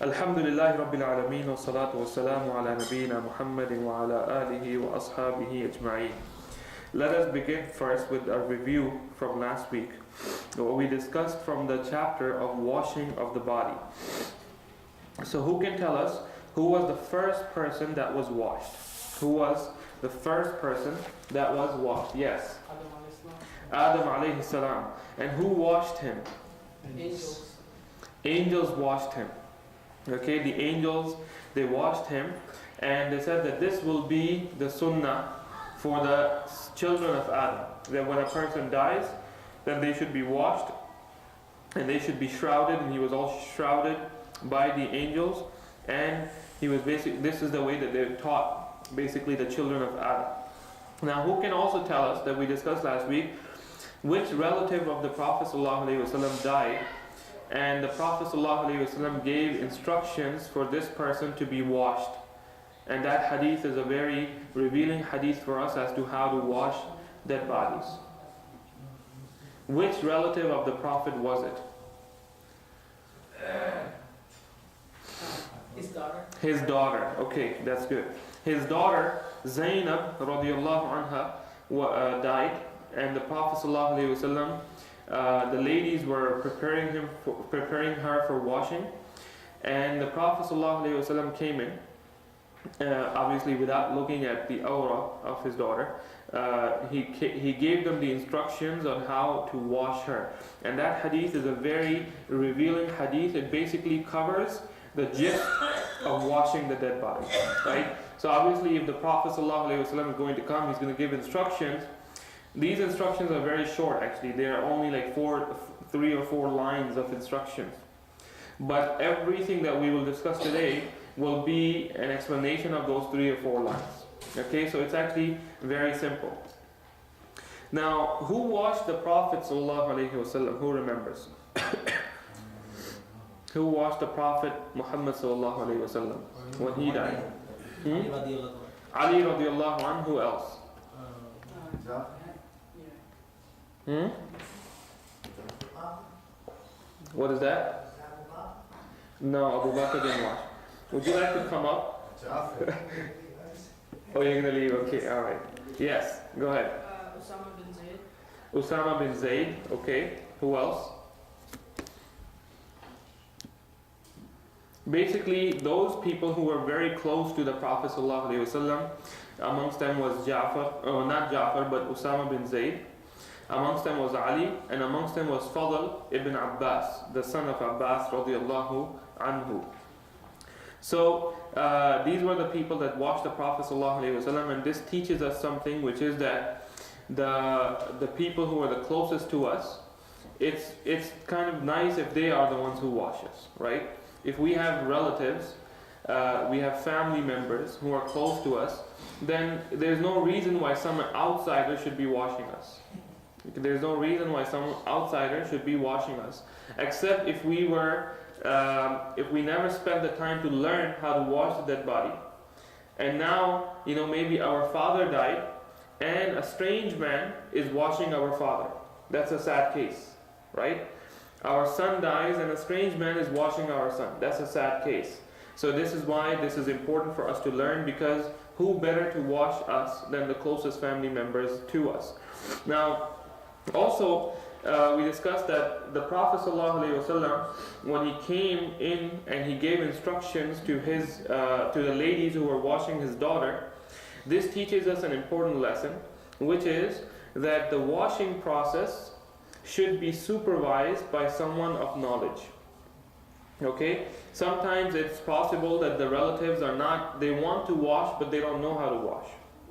Alhamdulillahi Rabbil Alameen wa salatu wa salamu ala nabiyyina Muhammadin wa ala alihi wa ashabihi ajma'een. Let us begin first with a review from last week. What we discussed from the chapter of washing of the body. So who can tell us who was the first person that was washed? Who was the first person that was washed? Yes. Adam alayhi salam. And who washed him? Angels. Angels washed him. Okay, the angels, they washed him, and they said that this will be the sunnah for the children of Adam. That when a person dies, then they should be washed, and they should be shrouded, and he was all shrouded by the angels, and he was basically, this is the way that they taught basically the children of Adam. Now, who can also tell us, that we discussed last week, which relative of the Prophet ﷺ died, and the Prophet ﷺ gave instructions for this person to be washed. And that hadith is a very revealing hadith for us as to how to wash dead bodies. Which relative of the Prophet was it? His daughter. His daughter. Okay, that's good. His daughter, Zainab radiallahu anha, died, and the Prophet ﷺ, the ladies were preparing her for washing, and the Prophet ﷺ came in, obviously without looking at the aura of his daughter. He gave them the instructions on how to wash her, and that hadith is a very revealing hadith. It basically covers the gist of washing the dead body, right? So obviously, if the Prophet ﷺ is going to come, he's going to give instructions. These instructions are very short, actually. They are only like 3 or 4 lines of instructions. But everything that we will discuss today will be an explanation of those 3 or 4 lines. Okay, so it's actually very simple. Now, who washed the Prophet ﷺ? Who remembers? Who washed the Prophet Muhammad ﷺ when he died? Ali radiallahu anhu. Who else? What is that? No, Abu Bakr didn't wash. Would you like to come up? Oh, you're going to leave? Okay, alright. Yes, go ahead. Usama bin Zayd. Usama bin Zayd, okay. Who else? Basically, those people who were very close to the Prophet ﷺ, amongst them was not Ja'far, but Usama bin Zayd. Amongst them was Ali, and amongst them was Fadl ibn Abbas, the son of Abbas radiallahu anhu. So these were the people that washed the Prophet ﷺ, and this teaches us something, which is that the people who are the closest to us, it's kind of nice if they are the ones who wash us, right? If we have relatives, we have family members who are close to us, then there's no reason why some outsider should be washing us. There's no reason why some outsider should be washing us, except if we never spent the time to learn how to wash the dead body. And now, maybe our father died, and a strange man is washing our father. That's a sad case, right? Our son dies, and a strange man is washing our son. That's a sad case. So this is why this is important for us to learn, because who better to wash us than the closest family members to us? Now, also, we discussed that the Prophet ﷺ, when he came in and he gave instructions to the ladies who were washing his daughter, this teaches us an important lesson, which is that the washing process should be supervised by someone of knowledge. Okay? Sometimes it's possible that the relatives they want to wash, but they don't know how to wash.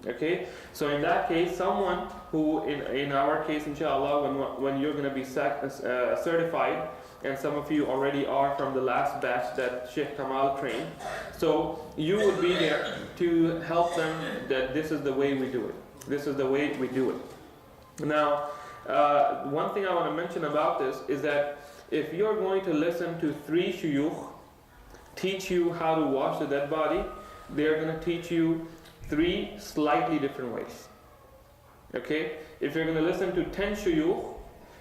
Okay, so in that case, someone who, in our case, inshallah, when you're going to be certified, and some of you already are from the last batch that Sheikh Kamal trained, so you would be there to help them that this is the way we do it. This is the way we do it. Now, one thing I want to mention about this is that if you're going to listen to 3 shuyukh teach you how to wash the dead body, they're going to teach you 3 slightly different ways. Okay? If you're going to listen to 10 shuyukh,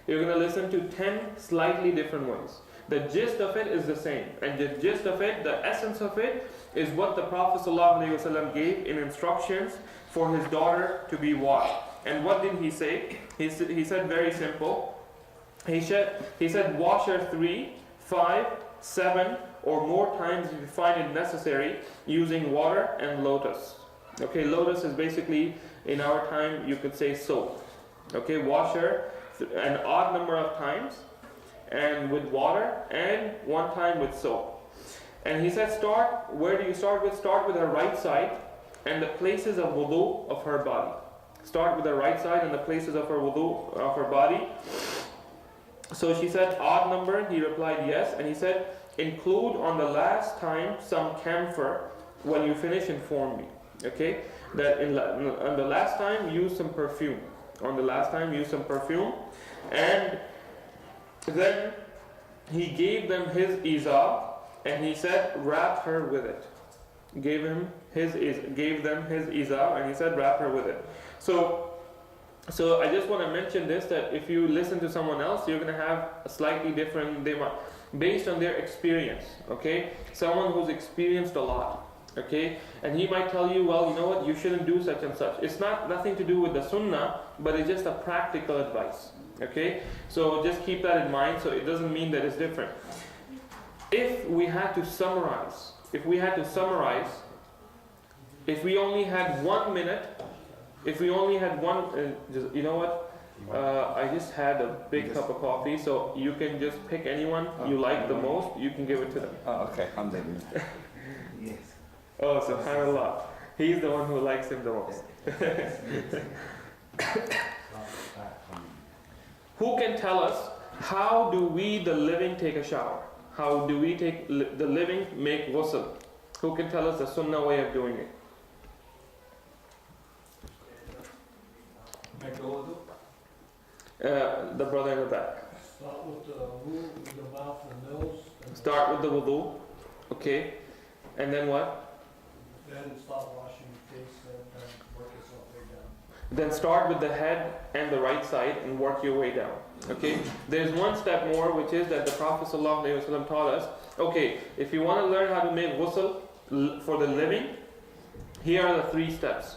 you're going to listen to 10 slightly different ways. The gist of it is the same. And the gist of it, the essence of it, is what the Prophet ﷺ gave in instructions for his daughter to be washed. And what did he say? He said very simple. He said wash her 3, 5, 7 or more times if you find it necessary using water and lotus. Okay, lotus is basically, in our time, you could say soap. Okay, wash her an odd number of times and with water and one time with soap. And he said where do you start with? Start with her right side and the places of wudu of her body. Start with the right side and the places of her wudu of her body. So she said odd number, he replied yes, and he said include on the last time some camphor. When you finish, inform me. Okay, that on the last time use some perfume. On the last time use some perfume. And then he gave them his izar and he said wrap her with it. Gave them his izar and he said wrap her with it. So I just want to mention this, that if you listen to someone else, you're going to have a slightly different, based on their experience, okay? Someone who's experienced a lot, okay? And he might tell you, well, you know what, you shouldn't do such and such. It's nothing to do with the sunnah, but it's just a practical advice, okay? So just keep that in mind, so it doesn't mean that it's different. If we had to summarize, if we only had 1 minute, you know what? I just had a big cup of coffee, so you can just pick anyone you like the most, you can give it to them. Oh, okay. Alhamdulillah. Yes. Oh, subhanAllah. He's the one who likes him the most. Who can tell us how do we, the living, take a shower? How do we the living make ghusl? Who can tell us the sunnah way of doing it? The brother in the back. Start with the wudu, the mouth and nose. Start with the wudu, okay, and then what? Then start washing your face and work yourself way down. Then start with the head and the right side and work your way down. Okay. There's one step more, which is that the Prophet ﷺ taught us. Okay, if you want to learn how to make ghusl for the living, here are the 3 steps.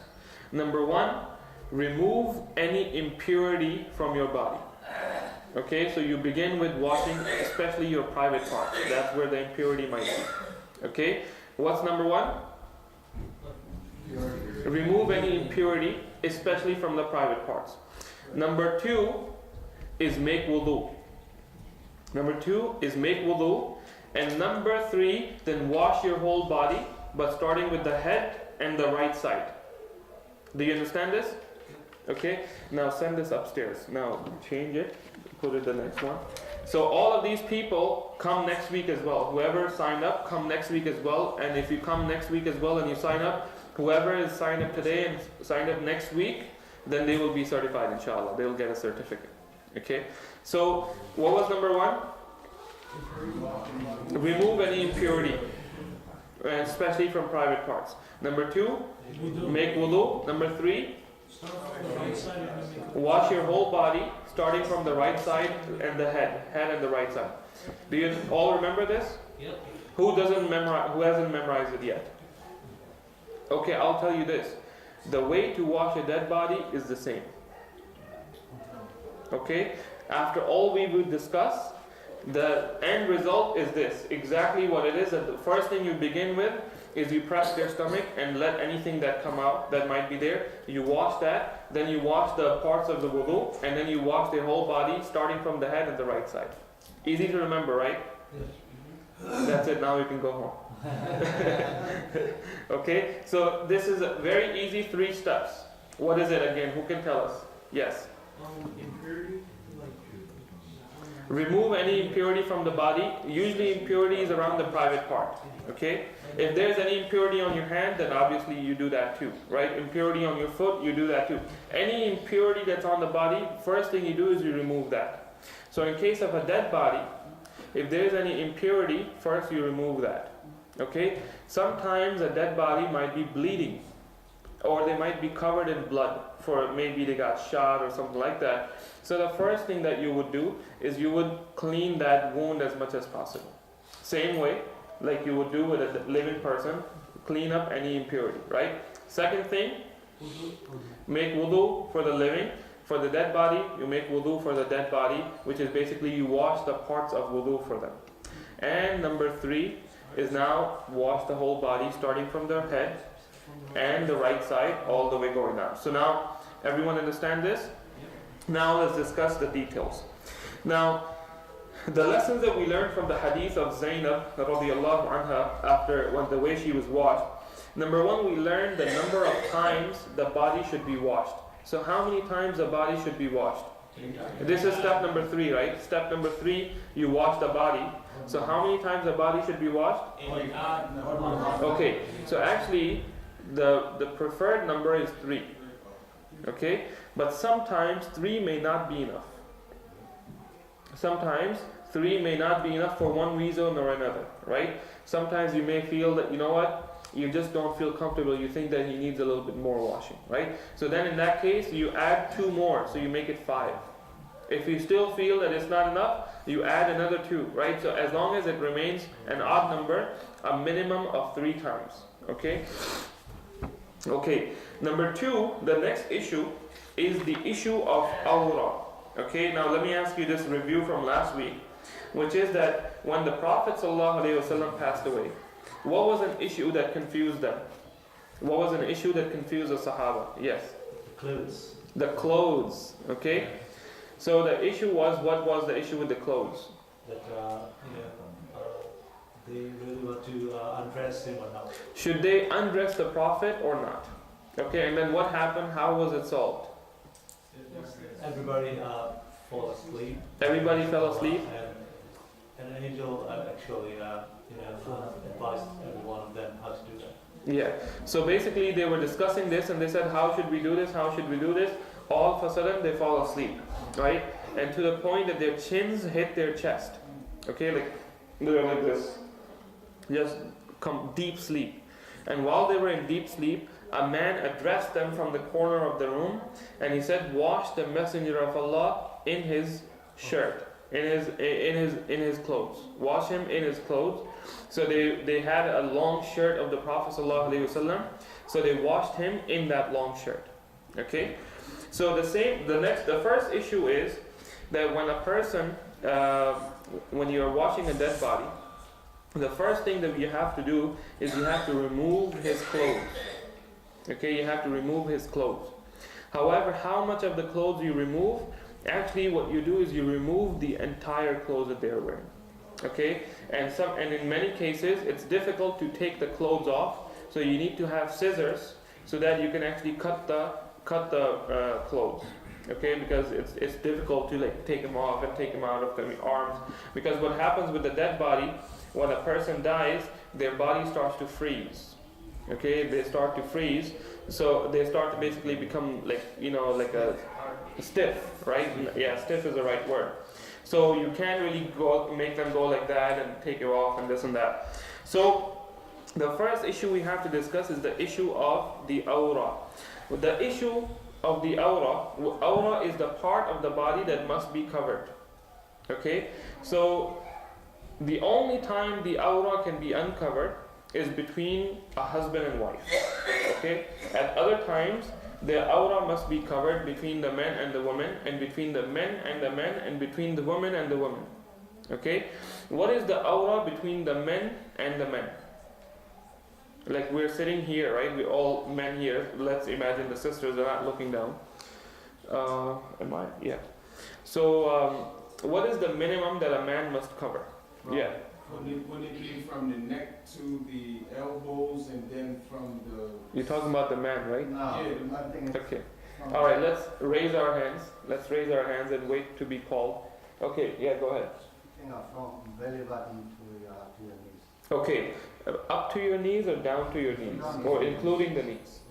Number 1, remove any impurity from your body. Okay, so you begin with washing, especially your private parts. That's where the impurity might be. Okay, what's number 1? Remove any impurity, especially from the private parts. Number 2 is make wudu. And number 3, then wash your whole body, but starting with the head and the right side. Do you understand this? Okay, now send this upstairs. Now change it, put it the next one. So all of these people come next week as well. Whoever signed up, come next week as well. And if you come next week as well and you sign up, whoever is signed up today and signed up next week, then they will be certified, inshallah. They will get a certificate. Okay, so what was number 1? Remove any impurity, especially from private parts. Number 2, make wudu. Number 3, wash your whole body, starting from the right side and the head and the right side. Do you all remember this? Yep. Who hasn't memorized it yet? Okay, I'll tell you this. The way to wash a dead body is the same. Okay? After all we will discuss, the end result is this. Exactly what it is. That the first thing you begin with is you press their stomach and let anything that come out that might be there, you wash that, then you wash the parts of the wudu, and then you wash their whole body, starting from the head and the right side. Easy to remember, right? Yes. That's it, now you can go home. Okay, so this is a very easy 3 steps. What is it again? Who can tell us? Yes. Impurity, Remove any impurity from the body. Usually impurity is around the private part. Okay? If there's any impurity on your hand, then obviously you do that too. Right? Impurity on your foot, you do that too. Any impurity that's on the body, first thing you do is you remove that. So in case of a dead body, if there's any impurity, first you remove that. Okay? Sometimes a dead body might be bleeding. or they might be covered in blood, for maybe they got shot or something like that. So the first thing that you would do is you would clean that wound as much as possible. Same way, like you would do with a living person, clean up any impurity, right? Second thing, make wudu for the living. For the dead body, you make wudu for the dead body, which is basically you wash the parts of wudu for them. And number 3 is now wash the whole body, starting from their head and the right side all the way going down. So now, everyone understand this? Now let's discuss the details. Now, the lessons that we learned from the hadith of Zainab radiallahu anha after the way she was washed. Number 1, we learned the number of times the body should be washed. So how many times the body should be washed? This is step number 3, right? Step number 3, you wash the body. So how many times the body should be washed? Okay, so actually the preferred number is 3. Okay, but sometimes 3 may not be enough. Sometimes 3 may not be enough for one reason or another, right? Sometimes you may feel that, you know what, you just don't feel comfortable, you think that he needs a little bit more washing, right? So then in that case, you add 2 more, so you make it 5. If you still feel that it's not enough, you add another 2, right? So as long as it remains an odd number, a minimum of 3 times, okay? Okay, number 2, the next issue is the issue of awra. Okay, now let me ask you this review from last week, which is that when the Prophet ﷺ passed away, what was an issue that confused them? What was an issue that confused the Sahaba? Yes? Clothes. The clothes, okay? So the issue was, what was the issue with the clothes? That they really want to undress him or not. Should they undress the Prophet or not? Okay, and then what happened? How was it solved? Everybody fall asleep. Everybody fell asleep? And an angel actually advised every one of them how to do that. Yeah. So basically they were discussing this and they said, how should we do this? How should we do this? All of a sudden they fall asleep, right? And to the point that their chins hit their chest. Okay, like they're like this. Just come deep sleep. And while they were in deep sleep, a man addressed them from the corner of the room and he said, wash the Messenger of Allah in his shirt, in his clothes. Wash him in his clothes. So they had a long shirt of the Prophet ﷺ, so they washed him in that long shirt. Okay? So the first issue is that when a person, when you are washing a dead body, the first thing that you have to do is you have to remove his clothes. Okay, you have to remove his clothes. However, how much of the clothes you remove, actually what you do is you remove the entire clothes that they're wearing. Okay, and in many cases it's difficult to take the clothes off, so you need to have scissors so that you can actually cut the clothes. Okay, because it's difficult to like take them off and take them out of the arms, because what happens with the dead body, when a person dies, their body starts to freeze. Okay, they start to freeze, so they start to basically become like a stiff, right? Yeah, stiff is the right word. So you can't really make them go like that and take it off and this and that. So the first issue we have to discuss is the issue of the awra. The issue of the awra is the part of the body that must be covered. Okay, so the only time the awra can be uncovered is between a husband and wife. Okay, at other times the awra must be covered between the men and the women, and between the men and the men, and between the women and the women. Okay, what is the awra between the men and the men? Like we're sitting here, right? We're all men here. Let's imagine the sisters are not looking down. Am I? Yeah. So what is the minimum that a man must cover? Yeah. Would it be from the neck to the elbows and then from the... You're talking about the man, right? No, Yeah. I think it's Okay. All right, let's raise our hands. Let's raise our hands and wait to be called. Okay, yeah, go ahead. From belly button to your knees. Okay, up to your knees or down to your knees? Or including the knees?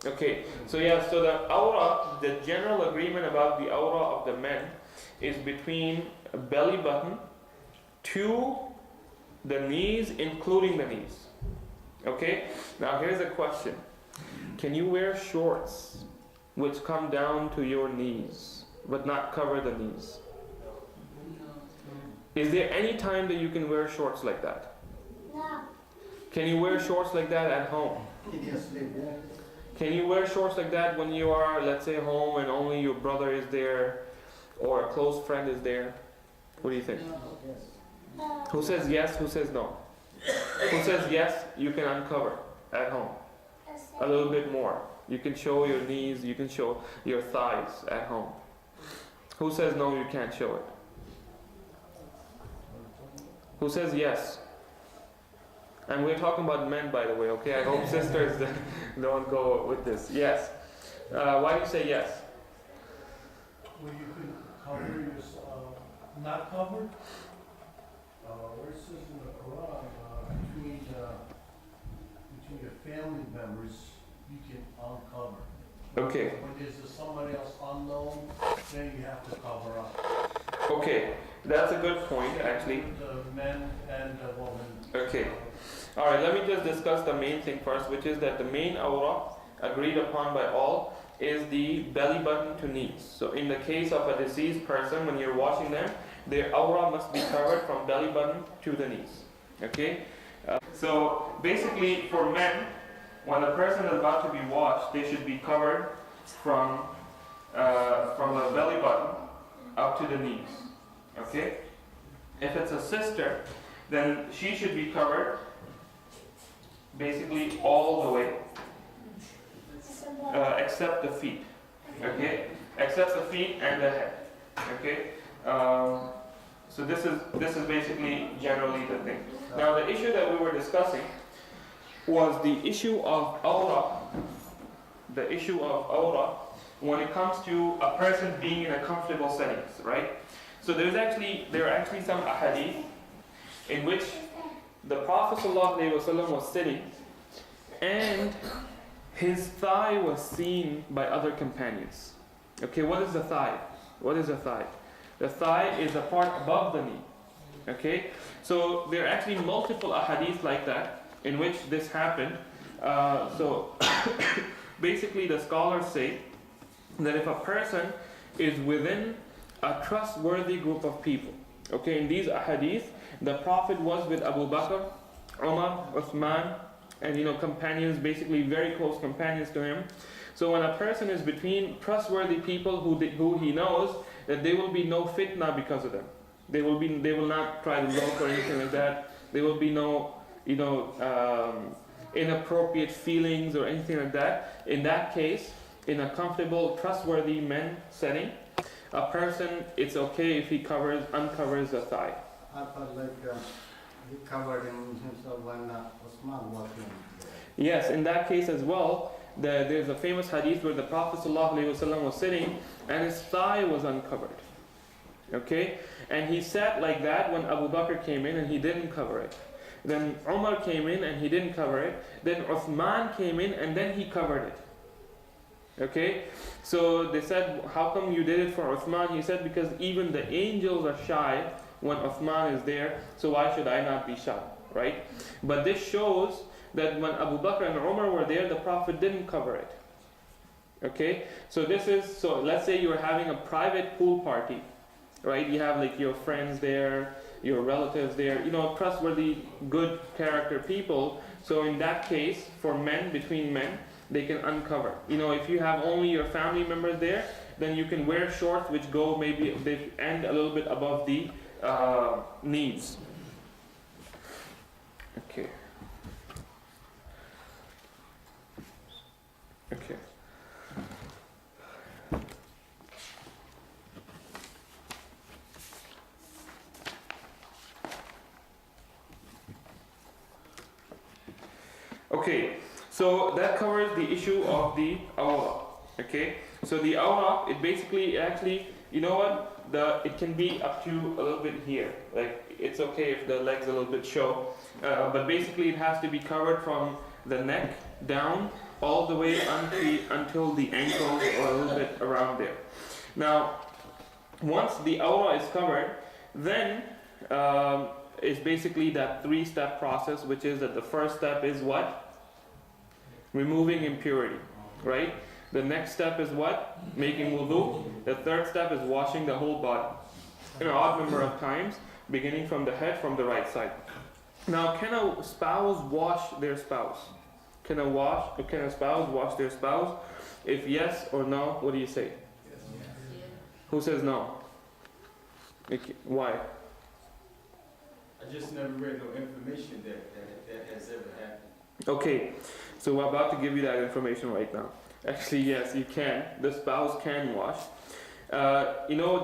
Okay, so yeah, so the awra, the general agreement about the awra of the men is between belly button to the knees, including the knees. Okay, now here's a question. Can you wear shorts which come down to your knees but not cover the knees? Is there any time that you can wear shorts like that? No. Can you wear shorts like that at home? Yes, yeah. Can you wear shorts like that when you are, let's say, home and only your brother is there or a close friend is there? What do you think? Yes. Who says yes? Who says no? Who says yes? You can uncover at home a little bit more. You can show your knees, you can show your thighs at home. Who says no, you can't show it? Who says yes? And we're talking about men, by the way, okay? I hope sisters don't go with this. Yes. Why do you say yes? Well, you can cover yourself, not covered. Where it says in the Quran, between your family members, you can uncover. Okay. When there's somebody else unknown, then you have to cover up. Okay. That's a good point, actually. The men and the woman. Okay. Alright, let me just discuss the main thing first, which is that the main awrah agreed upon by all is the belly button to knees. So in the case of a deceased person, when you're washing them, their awrah must be covered from belly button to the knees. Okay? So basically for men, when a person is about to be washed, they should be covered from the belly button up to the knees. Okay? If it's a sister, then she should be covered basically all the way, except the feet. Okay? Except the feet and the head. Okay? So this is basically generally the thing. Now the issue that we were discussing was the issue of awrah. The issue of awrah when it comes to a person being in a comfortable settings, right? So there are actually some ahadith in which the Prophet ﷺ was sitting and his thigh was seen by other companions. Okay, what is the thigh? What is the thigh? The thigh is the part above the knee. Okay, so there are actually multiple ahadith like that in which this happened. So basically the scholars say that if a person is within a trustworthy group of people, okay, in these ahadith, the Prophet was with Abu Bakr, Umar, Uthman, and companions, basically very close companions to him. So when a person is between trustworthy people who he knows that there will be no fitna because of them, they will not try to look or anything like that. There will be no inappropriate feelings or anything like that. In that case, in a comfortable, trustworthy men setting, a person, it's okay if he uncovers the thigh. I thought he covered himself when Osman was in. Yes, in that case as well, there's a famous hadith where the Prophet ﷺ was sitting and his thigh was uncovered. Okay? And he sat like that when Abu Bakr came in and he didn't cover it. Then Umar came in and he didn't cover it. Then Uthman came in and then he covered it. Okay? So they said, how come you did it for Uthman? He said, because even the angels are shy when Uthman is there, so why should I not be shy? Right? But this shows that when Abu Bakr and Umar were there, the Prophet didn't cover it. Okay? So let's say you're having a private pool party, right? You have like your friends there, your relatives there, trustworthy, good character people. So in that case, for men, between men, they can uncover. If you have only your family members there, then you can wear shorts which go maybe, they end a little bit above the knees. Okay. Okay. Okay, so that covers the issue of the awrah. Okay, so the awrah, it basically actually, it can be up to a little bit here. Like, it's okay if the legs a little bit show, but basically it has to be covered from the neck down all the way until the ankles or a little bit around there. Now, once the awrah is covered, then it's basically that 3-step process, which is that the first step is what? removing impurity, right? The next step is what? Making wudu. The third step is washing the whole body in an odd number of times, beginning from the head from the right side. Now, can a spouse wash their spouse? Can a spouse wash their spouse? If yes or no, what do you say? Who says no? Why? I just never read no information that has ever happened. Okay, so we're about to give you that information right now. Actually, yes, you can. The spouse can wash. You know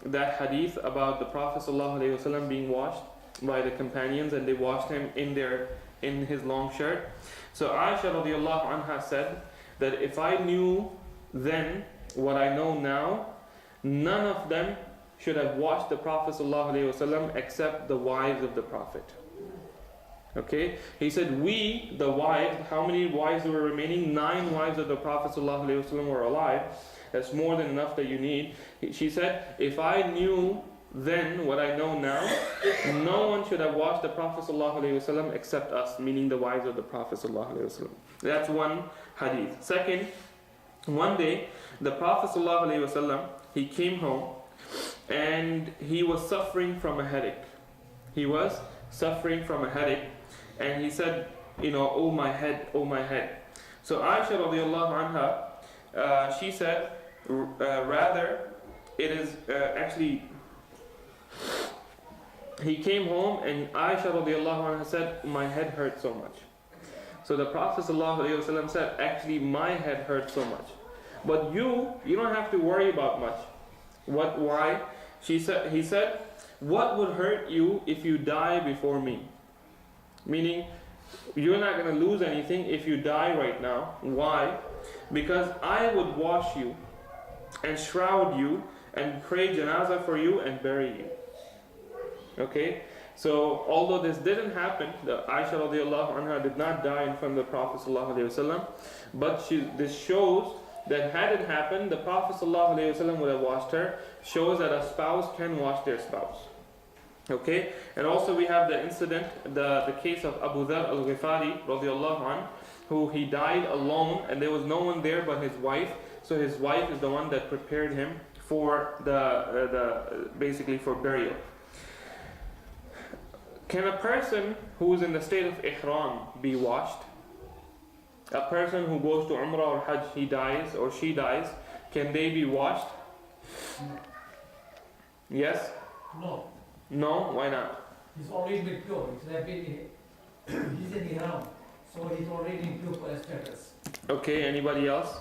that hadith about the Prophet ﷺ being washed by the companions, and they washed him in his long shirt. So Aisha radiallahu anha said that if I knew then what I know now, none of them should have washed the Prophet ﷺ except the wives of the Prophet. Okay, he said, we, the wives, how many wives were remaining? 9 wives of the Prophet ﷺ were alive. That's more than enough that you need. She said, if I knew then what I know now, no one should have washed the Prophet ﷺ except us, meaning the wives of the Prophet ﷺ. That's one hadith. Second, one day, the Prophet ﷺ, he came home and he was suffering from a headache. He was suffering from a headache, and he said, oh my head, oh my head. So Aisha radiallahu anha, she said, rather, it is actually, he came home and Aisha radiallahu anha said, my head hurt so much. So the Prophet ﷺ said, actually my head hurt so much. But you don't have to worry about much. Why? He said, what would hurt you if you die before me? Meaning, you're not going to lose anything if you die right now. Why? Because I would wash you and shroud you and pray janazah for you and bury you. Okay? So, although this didn't happen, the Aisha radiallahu anha did not die in front of the Prophet sallallahu alaihi wasallam, but this shows that had it happened, the Prophet sallallahu alaihi wasallam would have washed her. Shows that a spouse can wash their spouse. Okay? And also we have the incident, the case of Abu Dharr al-Ghifari radiallahu anh, who he died alone and there was no one there but his wife. So his wife is the one that prepared him for basically for burial. Can a person who is in the state of ihram be washed? A person who goes to Umrah or Hajj, he dies or she dies, can they be washed? Yes? No, No? Why not? he's already been pure. He's in Ihram, so he's already in pure status. Okay, anybody else?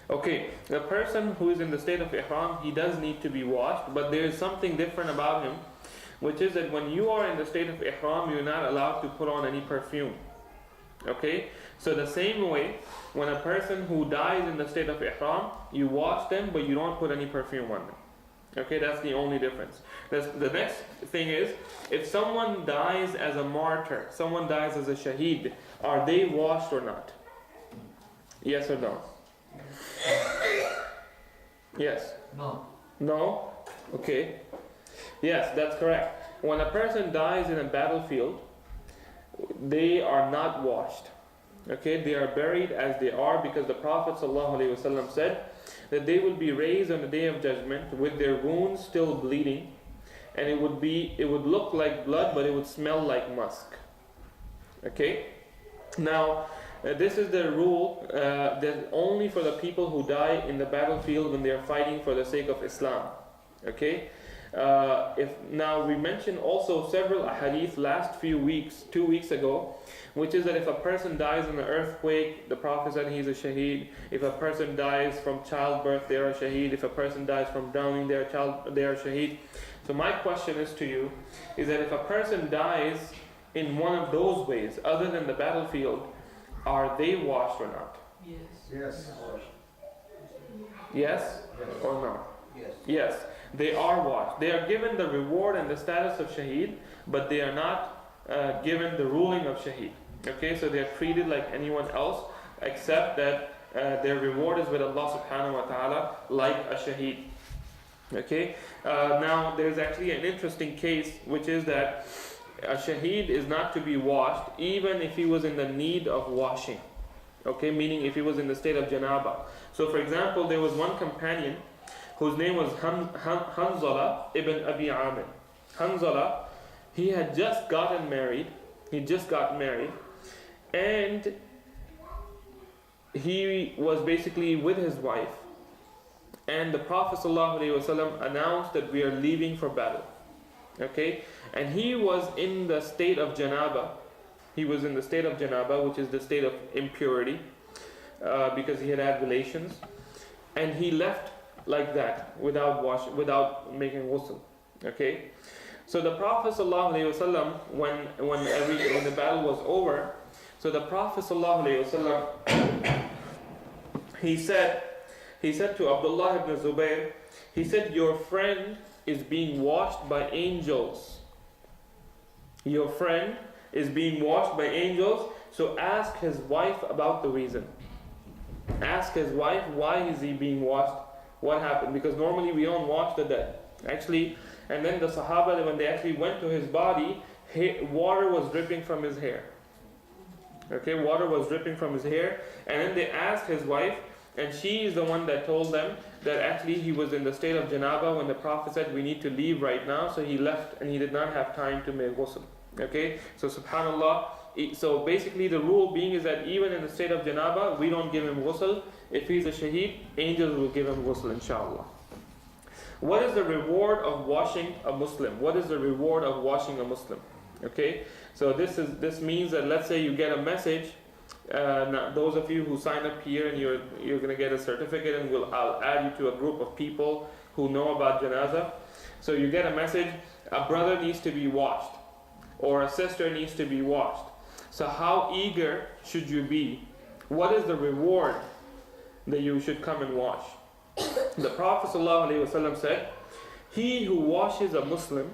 Okay, the person who is in the state of ihram, he does need to be washed, but there is something different about him, which is that when you are in the state of ihram, you're not allowed to put on any perfume. Okay? So the same way, when a person who dies in the state of ihram, you wash them, but you don't put any perfume on them. Okay, that's the only difference. The next thing is, if someone dies as a martyr, someone dies as a shaheed, are they washed or not? Yes or no? Yes. No. No? Okay. Yes, that's correct. When a person dies in a battlefield, they are not washed. Okay, they are buried as they are because the Prophet ﷺ said that they will be raised on the day of judgment with their wounds still bleeding, and it would look like blood, but it would smell like musk. Okay? Now, this is the rule that only for the people who die in the battlefield when they are fighting for the sake of Islam. Okay? Now we mentioned also several ahadith last 2 weeks ago, which is that if a person dies in an earthquake, the Prophet said he's a shaheed. If a person dies from childbirth, they are a shaheed. If a person dies from drowning, they are a shaheed. So my question is to you, is that if a person dies in one of those ways, other than the battlefield, are they washed or not? Yes. Yes. Yes or no? Yes. Yes, they are washed. They are given the reward and the status of shaheed, but they are not given the ruling of shaheed. Okay, so they are treated like anyone else, except that their reward is with Allah subhanahu wa ta'ala, like a shaheed. Okay, now there's actually an interesting case, which is that a shaheed is not to be washed even if he was in the need of washing. Okay, meaning if he was in the state of janaba. So for example, there was one companion whose name was Hanzala ibn Abi Amir. Hanzala, he had just gotten married. He just got married. And he was basically with his wife. And the Prophet ﷺ announced that we are leaving for battle. Okay? And he was in the state of janaba. He was in the state of janaba, which is the state of impurity, because he had had relations. And he left like that, without making ghusl. Okay? So the Prophet ﷺ, when the battle was over, so the Prophet ﷺ, he said to Abdullah ibn Zubayr, he said, your friend is being washed by angels. Your friend is being washed by angels, so ask his wife about the reason. Ask his wife, why is he being washed? What happened? Because normally we don't wash the dead. Actually, and then the Sahaba, when they actually went to his body, water was dripping from his hair. Okay, water was dripping from his hair. And then they asked his wife, and she is the one that told them that actually he was in the state of janaba when the Prophet said we need to leave right now. So he left and he did not have time to make ghusl. Okay, so subhanallah. So basically the rule being is that even in the state of janaba, we don't give him ghusl. If he's a shaheed, angels will give him ghusl, inshallah. What is the reward of washing a Muslim? What is the reward of washing a Muslim? Okay, so this means that let's say you get a message. Now those of you who sign up here and you're going to get a certificate, and I'll add you to a group of people who know about janazah. So you get a message, a brother needs to be washed, or a sister needs to be washed. So how eager should you be? What is the reward that you should come and wash? The Prophet ﷺ said, he who washes a Muslim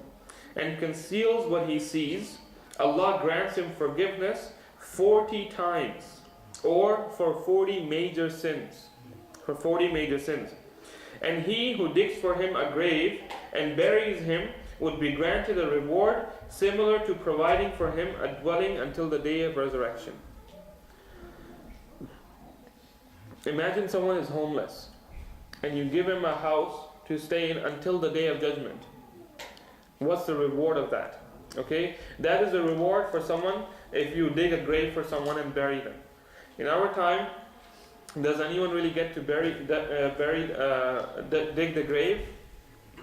and conceals what he sees, Allah grants him forgiveness 40 times, or for 40 major sins. For 40 major sins. And he who digs for him a grave and buries him would be granted a reward similar to providing for him a dwelling until the day of resurrection. Imagine someone is homeless and you give him a house to stay in until the day of judgment. What's the reward of that? Okay, that is the reward for someone if you dig a grave for someone and bury them. In our time, does anyone really get to dig the grave?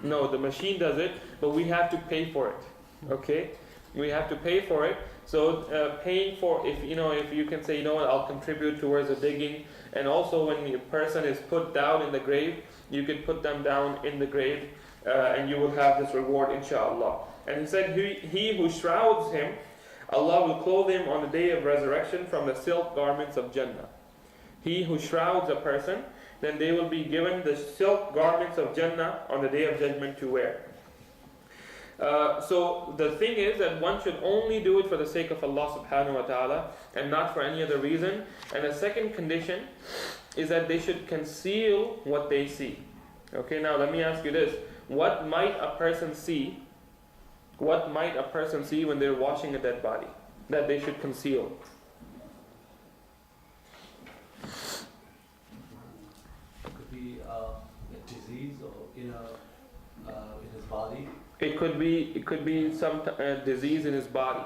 No, the machine does it, but we have to pay for it. Okay, we have to pay for it. So paying for, if you can say, I'll contribute towards the digging. And also when a person is put down in the grave, you can put them down in the grave, and you will have this reward, inshallah. And he said, he who shrouds him, Allah will clothe him on the day of resurrection from the silk garments of Jannah. He who shrouds a person, then they will be given the silk garments of Jannah on the day of judgment to wear. So the thing is that one should only do it for the sake of Allah subhanahu wa ta'ala and not for any other reason. And the second condition is that they should conceal what they see. Okay, now let me ask you this. What might a person see? What might a person see when they're washing a dead body that they should conceal? It could be a disease or in his body. It could be some disease in his body.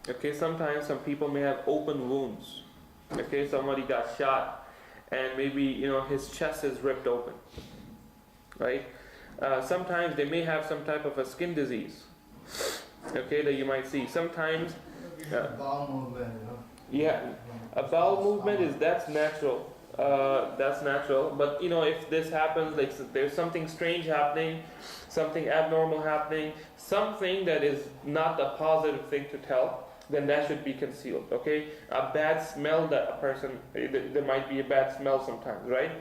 Okay, sometimes some people may have open wounds. Okay, somebody got shot and maybe his chest is ripped open. Right? Sometimes they may have some type of a skin disease. Okay, that you might see. Sometimes bowel movement, yeah, a bowel movement that's natural. That's natural. But if this happens, like there's something strange happening, something abnormal happening, something that is not a positive thing to tell, then that should be concealed. Okay, a bad smell that a person, there might be a bad smell sometimes, right?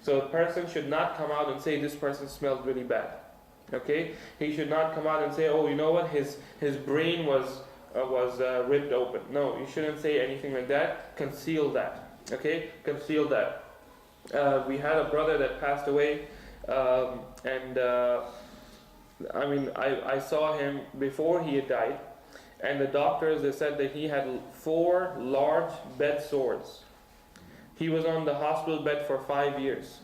So a person should not come out and say this person smells really bad. Okay, he should not come out and say, oh, you know what, his brain was ripped open. No, you shouldn't say anything like that. Conceal that. Okay, conceal that. We had a brother that passed away, and I saw him before he had died, and the doctors, they said that he had 4 large bed sores. He was on the hospital bed for 5 years.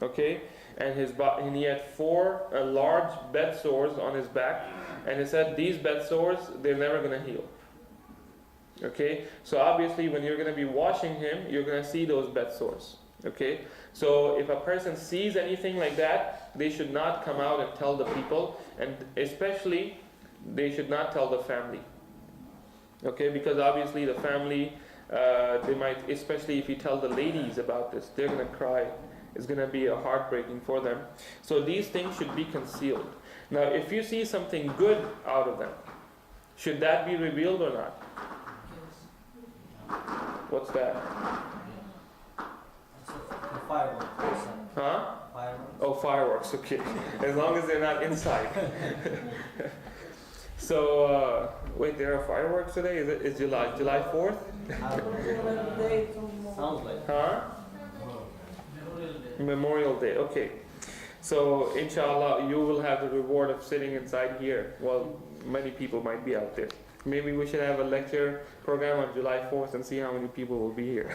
Okay, and and he had 4 large bed sores on his back, and he said these bed sores, they're never going to heal. Okay, so obviously when you're going to be washing him, you're going to see those bed sores. Okay, so if a person sees anything like that, they should not come out and tell the people, and especially they should not tell the family. Okay, because obviously the family, they might, especially if you tell the ladies about this, they're going to cry. It's going to be a heartbreaking for them. So these things should be concealed. Now, if you see something good out of them, should that be revealed or not? What's that? It's a fireworks. Huh? Fireworks. Oh, fireworks, okay. As long as they're not inside. So, wait, there are fireworks today? Is July 4th? Sounds like. Huh? Memorial Day, okay. So, inshallah, you will have the reward of sitting inside here. Well, many people might be out there. Maybe we should have a lecture program on July 4th and see how many people will be here.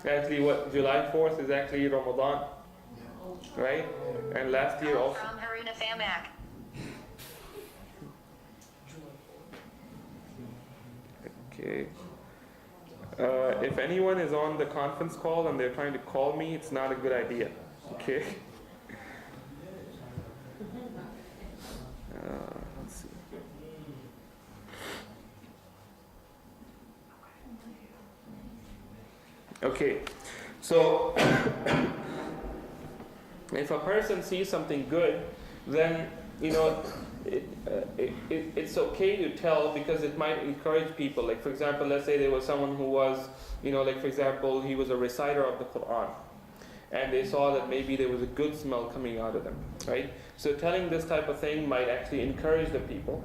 Actually, July 4th is actually Ramadan, right? And last year also. From Haruna Famak. Okay. If anyone is on the conference call and they're trying to call me, it's not a good idea. Okay. Let's see. Okay, so if a person sees something good, then it's okay to tell, because it might encourage people. Like, for example, let's say there was someone who was, like, for example, he was a reciter of the Quran, and they saw that maybe there was a good smell coming out of them, right? So telling this type of thing might actually encourage the people.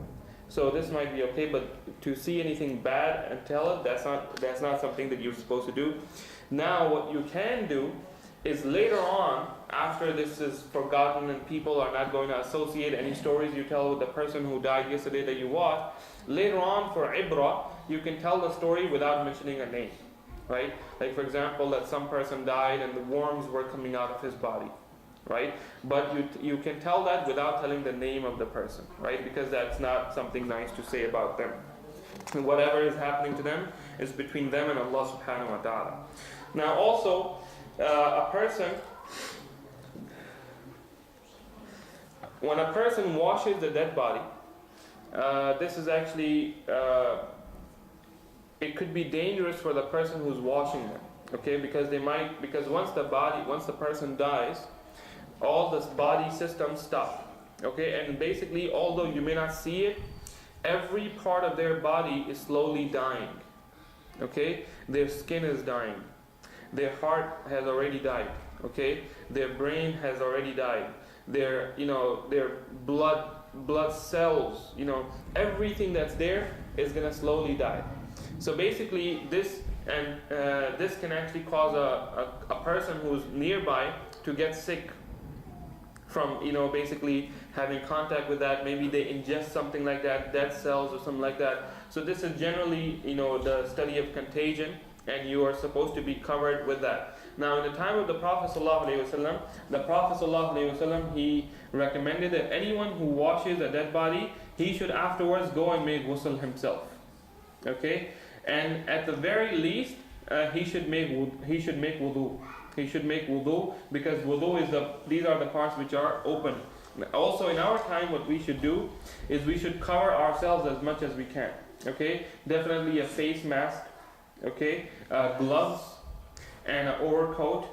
So this might be okay, but to see anything bad and tell it, that's not something that you're supposed to do. Now, what you can do is later on, after this is forgotten and people are not going to associate any stories you tell with the person who died yesterday that you watched, later on for ibrah, you can tell the story without mentioning a name, right? Like, for example, that some person died and the worms were coming out of his body, right? But you can tell that without telling the name of the person, right? Because that's not something nice to say about them. And whatever is happening to them is between them and Allah subhanahu wa ta'ala. Now also, when a person washes the dead body, this is actually, it could be dangerous for the person who's washing them, okay? Because once the person dies, all this body systems stop, okay? And basically, although you may not see it, every part of their body is slowly dying, okay? Their skin is dying. Their heart has already died, okay? Their brain has already died. Their blood cells, everything that's there is gonna slowly die. So basically, this can actually cause a person who's nearby to get sick from, basically having contact with that. Maybe they ingest something like that, dead cells or something like that. So this is generally, the study of contagion, and you are supposed to be covered with that. Now, in the time of the Prophet ﷺ, he recommended that anyone who washes a dead body, he should afterwards go and make ghusl himself. Okay? And at the very least, he should make wudu. He should make wudu, because wudu these are the parts which are open. Also, in our time, what we should do is we should cover ourselves as much as we can. Okay? Definitely a face mask. Okay, gloves and an overcoat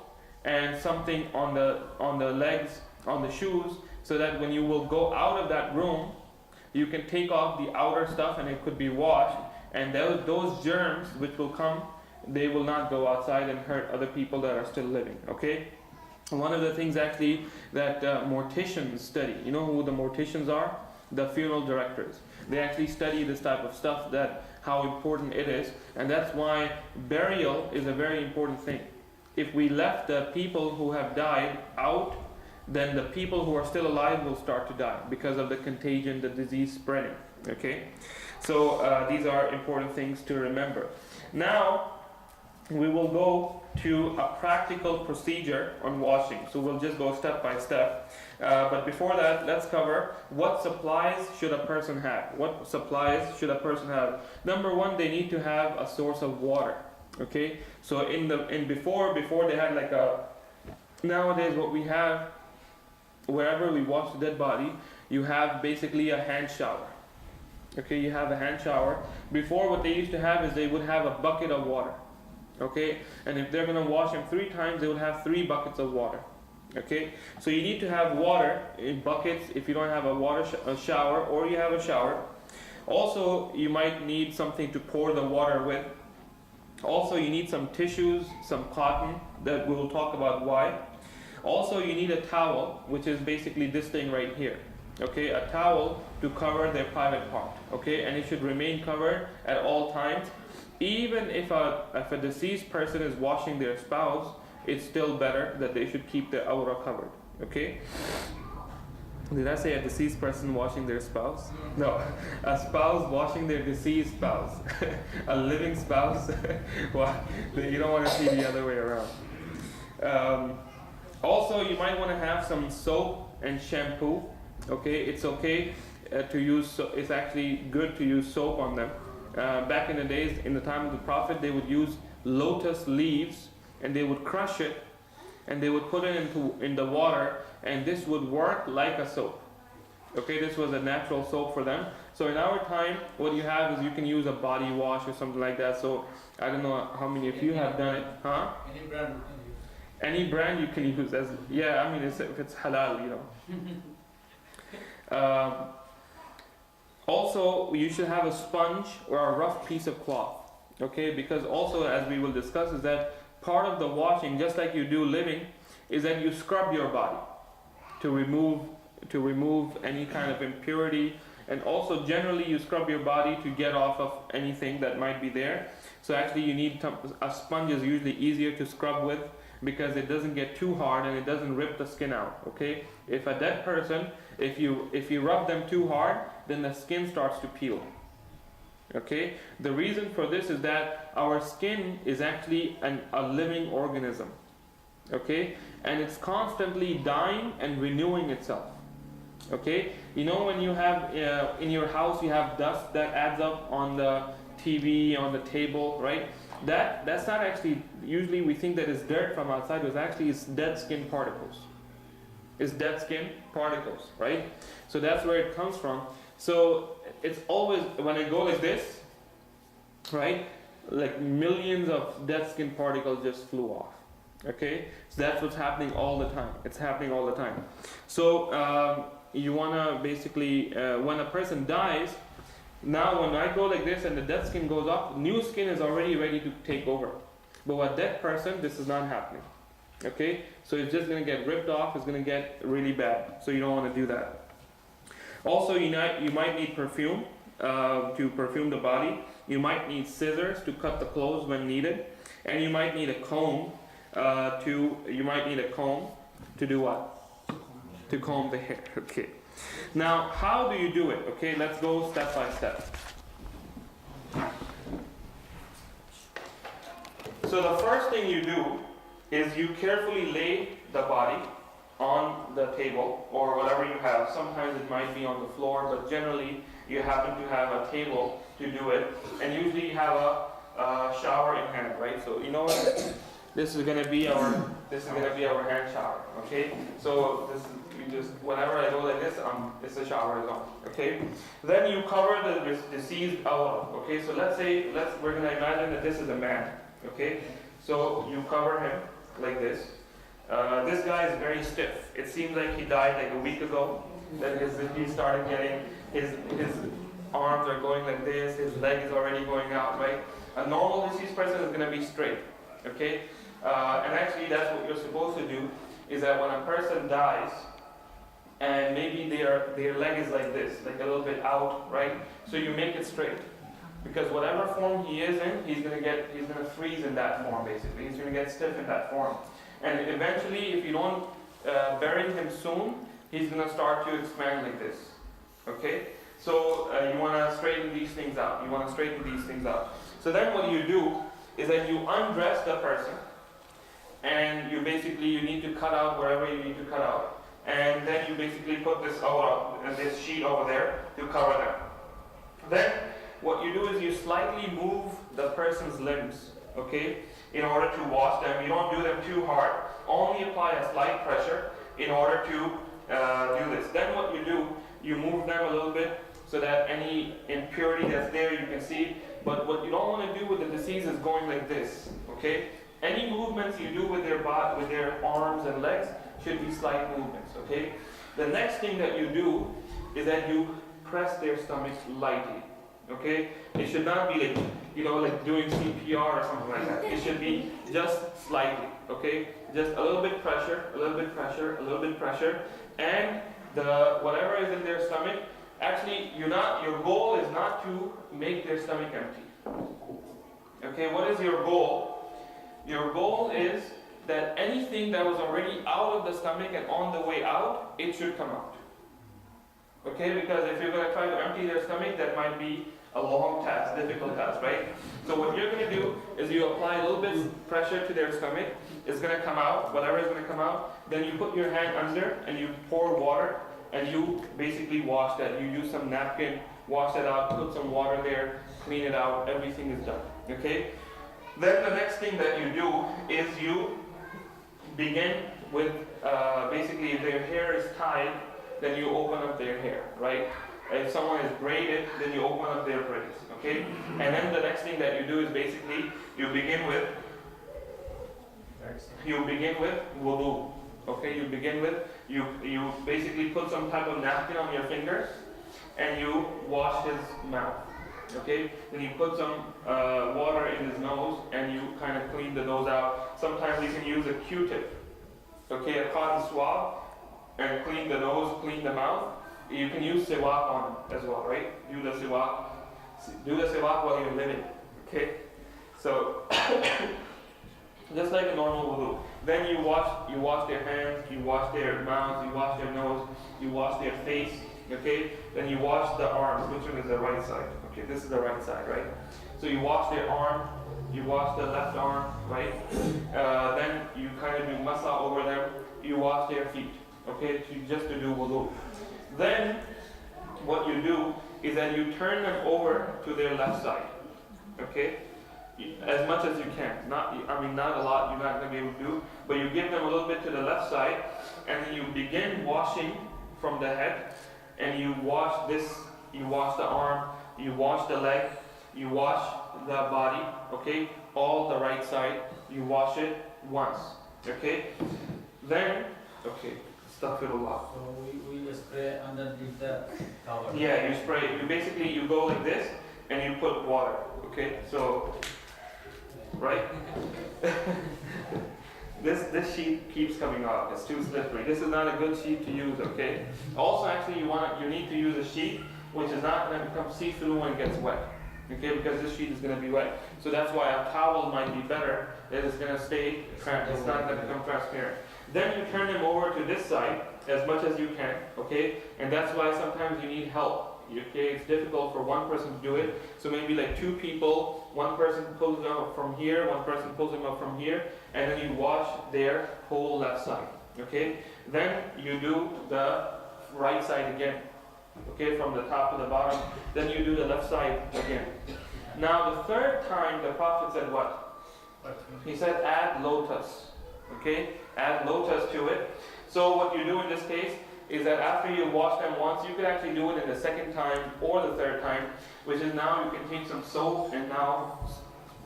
and something on the legs, on the shoes, so that when you will go out of that room, you can take off the outer stuff and it could be washed, and those germs which will come, they will not go outside and hurt other people that are still living. Okay, one of the things actually that morticians study, you know who the morticians are? The funeral directors. They actually study this type of stuff, how important it is, and that's why burial is a very important thing. If we left the people who have died out, then the people who are still alive will start to die because of the contagion, the disease spreading. Okay, so these are important things to remember. Now we will go to a practical procedure on washing. So we'll just go step by step. But before that, let's cover what supplies should a person have. What supplies should a person have? Number one, they need to have a source of water. Okay, so before they had like a, nowadays what we have, wherever we wash the dead body, you have basically a hand shower. Okay, you have a hand shower. Before, what they used to have is they would have a bucket of water. Okay, and if they're going to wash him 3 times, they would have 3 buckets of water. Okay, so you need to have water in buckets if you don't have a shower, or you have a shower. Also, you might need something to pour the water with. Also, you need some tissues, some cotton, that we will talk about why. Also, you need a towel, which is basically this thing right here. Okay, a towel to cover their private part. Okay, and it should remain covered at all times. Even if a deceased person is washing their spouse, it's still better that they should keep their aura covered. Okay? Did I say a deceased person washing their spouse? No, a spouse washing their deceased spouse. A living spouse. Well, you don't want to see the other way around. Also, you might want to have some soap and shampoo. Okay, it's okay to use. It's actually good to use soap on them. Back in the days, in the time of the Prophet, they would use lotus leaves and they would crush it and they would put it in the water, and this would work like a soap. Okay, this was a natural soap for them. So in our time, what you have is you can use a body wash or something like that. So I don't know how many of you have done it, huh? Any brand we can use. Any brand you can use, as yeah. I mean, if it's halal, you know. Also, you should have a sponge or a rough piece of cloth, okay? Because also, as we will discuss, is that part of the washing, just like you do living, is that you scrub your body to remove any kind of impurity, and also generally you scrub your body to get off of anything that might be there. So actually, you need a sponge is usually easier to scrub with because it doesn't get too hard and it doesn't rip the skin out. Okay? If a dead person, if you rub them too hard, then the skin starts to peel. Okay? The reason for this is that our skin is actually a living organism. Okay? And it's constantly dying and renewing itself. Okay? You know, when you have in your house you have dust that adds up on the TV, on the table, right? That's not actually, usually we think that it's dirt from outside, but actually it's dead skin particles. It's dead skin particles, right? So that's where it comes from. So it's always, when I go like this, right, like millions of dead skin particles just flew off. Okay? So that's what's happening all the time. It's happening all the time. So you want to basically, when a person dies, now when I go like this and the dead skin goes off, new skin is already ready to take over. But with a dead person, this is not happening. Okay? So it's just going to get ripped off, it's going to get really bad. So you don't want to do that. Also, you might need perfume to perfume the body. You might need scissors to cut the clothes when needed. And you might need a comb to do what? To comb the hair. Okay. Now, how do you do it? Okay, let's go step by step. So the first thing you do is you carefully lay the body on the table or whatever you have. Sometimes it might be on the floor, but generally you happen to have a table to do it. And usually you have a shower in hand, right? So you know what? This is gonna be our hand shower. Okay? So this is, whenever I go like this, it's a shower is on. Okay? Then you cover the deceased aura. Okay? So we're gonna imagine that this is a man. Okay? So you cover him like this. This guy is very stiff. It seems like he died like a week ago. Then he started getting his arms are going like this. His leg is already going out. Right? A normal deceased person is gonna be straight. Okay? And actually, that's what you're supposed to do. Is that when a person dies, and maybe their leg is like this, like a little bit out, right? So you make it straight, because whatever form he is in, he's gonna freeze in that form. Basically, he's gonna get stiff in that form, and eventually, if you don't bury him soon, he's going to start to expand like this. Okay? So you want to straighten these things out. You want to straighten these things out. So then what you do is that you undress the person, and you need to cut out wherever you need to cut out. And then you basically put this this sheet over there to cover them. Then what you do is you slightly move the person's limbs, okay, in order to wash them. You don't do them too hard. Only apply a slight pressure in order to do this. Then what you do, you move them a little bit so that any impurity that's there you can see. But what you don't want to do with the deceased is going like this, okay? Any movements you do with their body, with their arms and legs should be slight movements, okay? The next thing that you do is that you press their stomachs lightly, okay? It should not be like doing CPR or something like that. It should be just slightly, okay? Just a little bit pressure, a little bit pressure, a little bit pressure, and whatever is in their stomach. Actually, your goal is not to make their stomach empty. Okay, what is your goal? Your goal is that anything that was already out of the stomach and on the way out, it should come out. Okay, because if you're going to try to empty their stomach, that might be a long task, difficult task, right? So what you're going to do is you apply a little bit of pressure to their stomach. It's going to come out, whatever is going to come out. Then you put your hand under and you pour water and you basically wash that. You use some napkin, wash it out, put some water there, clean it out, everything is done. Okay? Then the next thing that you do is you begin with, basically if their hair is tied, then you open up their hair, right? If someone is braided, then you open up their braids, okay? And then the next thing that you do is basically you begin with wudu. Okay, you begin with, you basically put some type of napkin on your fingers and you wash his mouth. Okay, then you put some water in his nose and you kind of clean the nose out. Sometimes you can use a Q-tip, okay, a cotton swab, and clean the nose, clean the mouth. You can use siwak on it as well, right? Do the siwak while you're living, okay? So, just like a normal wudu. Then you wash their hands, you wash their mouth, you wash their nose, you wash their face, okay? Then you wash the arms. Which one is the right side? Okay, this is the right side, right? So you wash their arm, you wash the left arm, right? Then you kind of do masa over them, you wash their feet, okay? Just to do wudu. Then what you do is that you turn them over to their left side, okay? As much as you can. Not a lot, you're not going to be able to do, but you give them a little bit to the left side, and then you begin washing from the head, and you wash this, you wash the arm, you wash the leg, you wash the body, okay? All the right side, you wash it once, okay? Then, okay, astaghfirullah. So we just spray underneath the cover. Yeah, you spray, you go like this, and you put water, okay? So, right? This sheet keeps coming off. It's too slippery. This is not a good sheet to use, okay? Also, actually, you need to use a sheet which is not going to become see-through when it gets wet, okay? Because this sheet is going to be wet. So that's why a towel might be better. That it's going to stay, it's not going to become transparent. Then you turn them over to this side as much as you can, okay? And that's why sometimes you need help. Okay, it's difficult for one person to do it. So maybe like two people, one person pulls them up from here, one person pulls them up from here, and then you wash their whole left side. Okay? Then you do the right side again. Okay, from the top to the bottom. Then you do the left side again. Now the third time the Prophet said what? He said add lotus. Okay? Add lotus to it. So what you do in this case is that after you wash them once, you could actually do it in the second time or the third time, which is now you can take some soap and now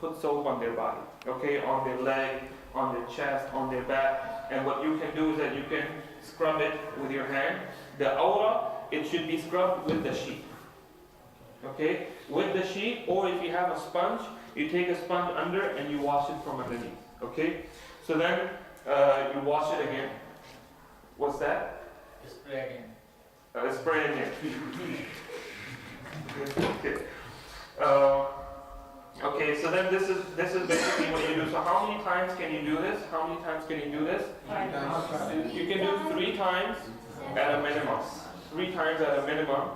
put soap on their body, okay, on their leg, on their chest, on their back, and what you can do is that you can scrub it with your hand. The awra, it should be scrubbed with the sheet, okay, with the sheet, or if you have a sponge, you take a sponge under and you wash it from underneath, okay. So then you wash it again. What's that? Spray again. Spray again. Okay. Okay, so then this is basically what you do. So how many times can you do this? How many times can you do this? You can do 3 times at a minimum. 3 times at a minimum.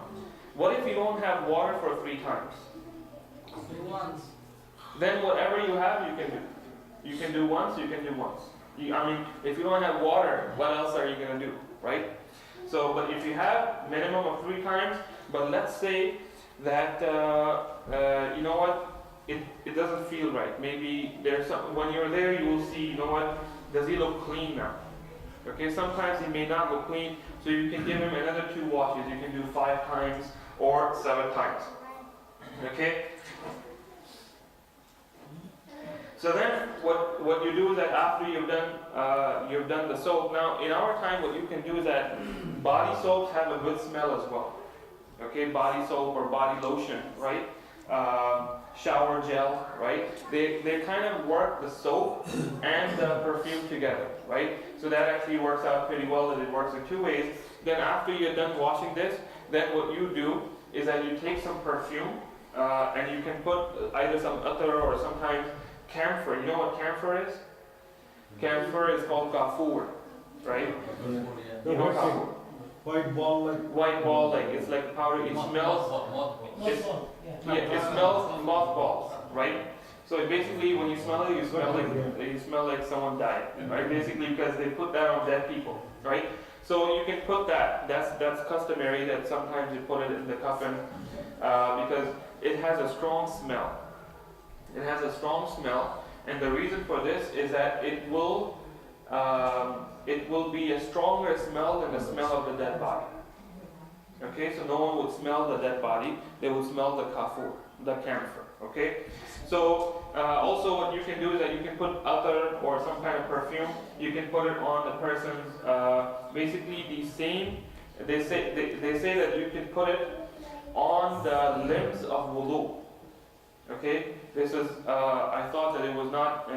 What if you don't have water for 3 times? Once. Then whatever you have, you can do. You can do once, you can do once. I mean, if you don't have water, what else are you going to do, right? So, but if you have minimum of 3 times, but let's say that, you know what, it doesn't feel right. Maybe there's some, when you're there, you will see, you know what, does he look clean now? Okay, sometimes he may not look clean, so you can give him another 2 washes. You can do 5 times or 7 times. Okay? So then, what you do is that after you've done the soap. Now, in our time, what you can do is that body soaps have a good smell as well. Okay, body soap or body lotion, right? Shower gel, right? They kind of work the soap and the perfume together, right? So that actually works out pretty well. That it works in 2 ways. Then after you're done washing this, then what you do is that you take some perfume and you can put either some attar or sometimes camphor. You know what camphor is? Camphor is called kafur, right? You know kafur? White ball like. White ball, like it's like powder. It smells. It smells mothballs, right? So basically, when you smell it, you smell like someone died, right? Basically, because they put that on dead people, right? So you can put that. That's customary. That sometimes you put it in the coffin because it has a strong smell. It has a strong smell, and the reason for this is that it will be a stronger smell than the smell of the dead body. Okay, so no one would smell the dead body; they would smell the kafur, the camphor. Okay, so also what you can do is that you can put attar or some kind of perfume. You can put it on the person's basically the same. They say that you can put it on the limbs of wudu. Okay, this is, I thought that it was not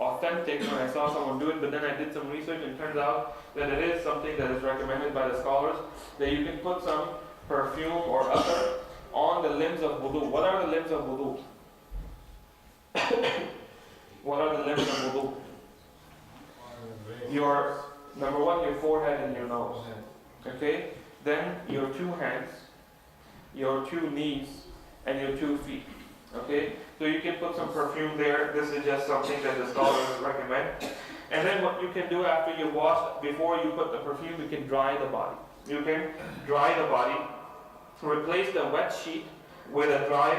authentic when I saw someone do it, but then I did some research and it turns out that it is something that is recommended by the scholars, that you can put some perfume or other on the limbs of wudu. What are the limbs of wudu? What are the limbs of wudu? Your, number 1, your forehead and your nose. Okay, then your 2 hands, your 2 knees, and your 2 feet. Okay, so you can put some perfume there. This is just something that the scholars recommend. And then what you can do after you wash, before you put the perfume, you can dry the body. You can dry the body, replace the wet sheet with a dry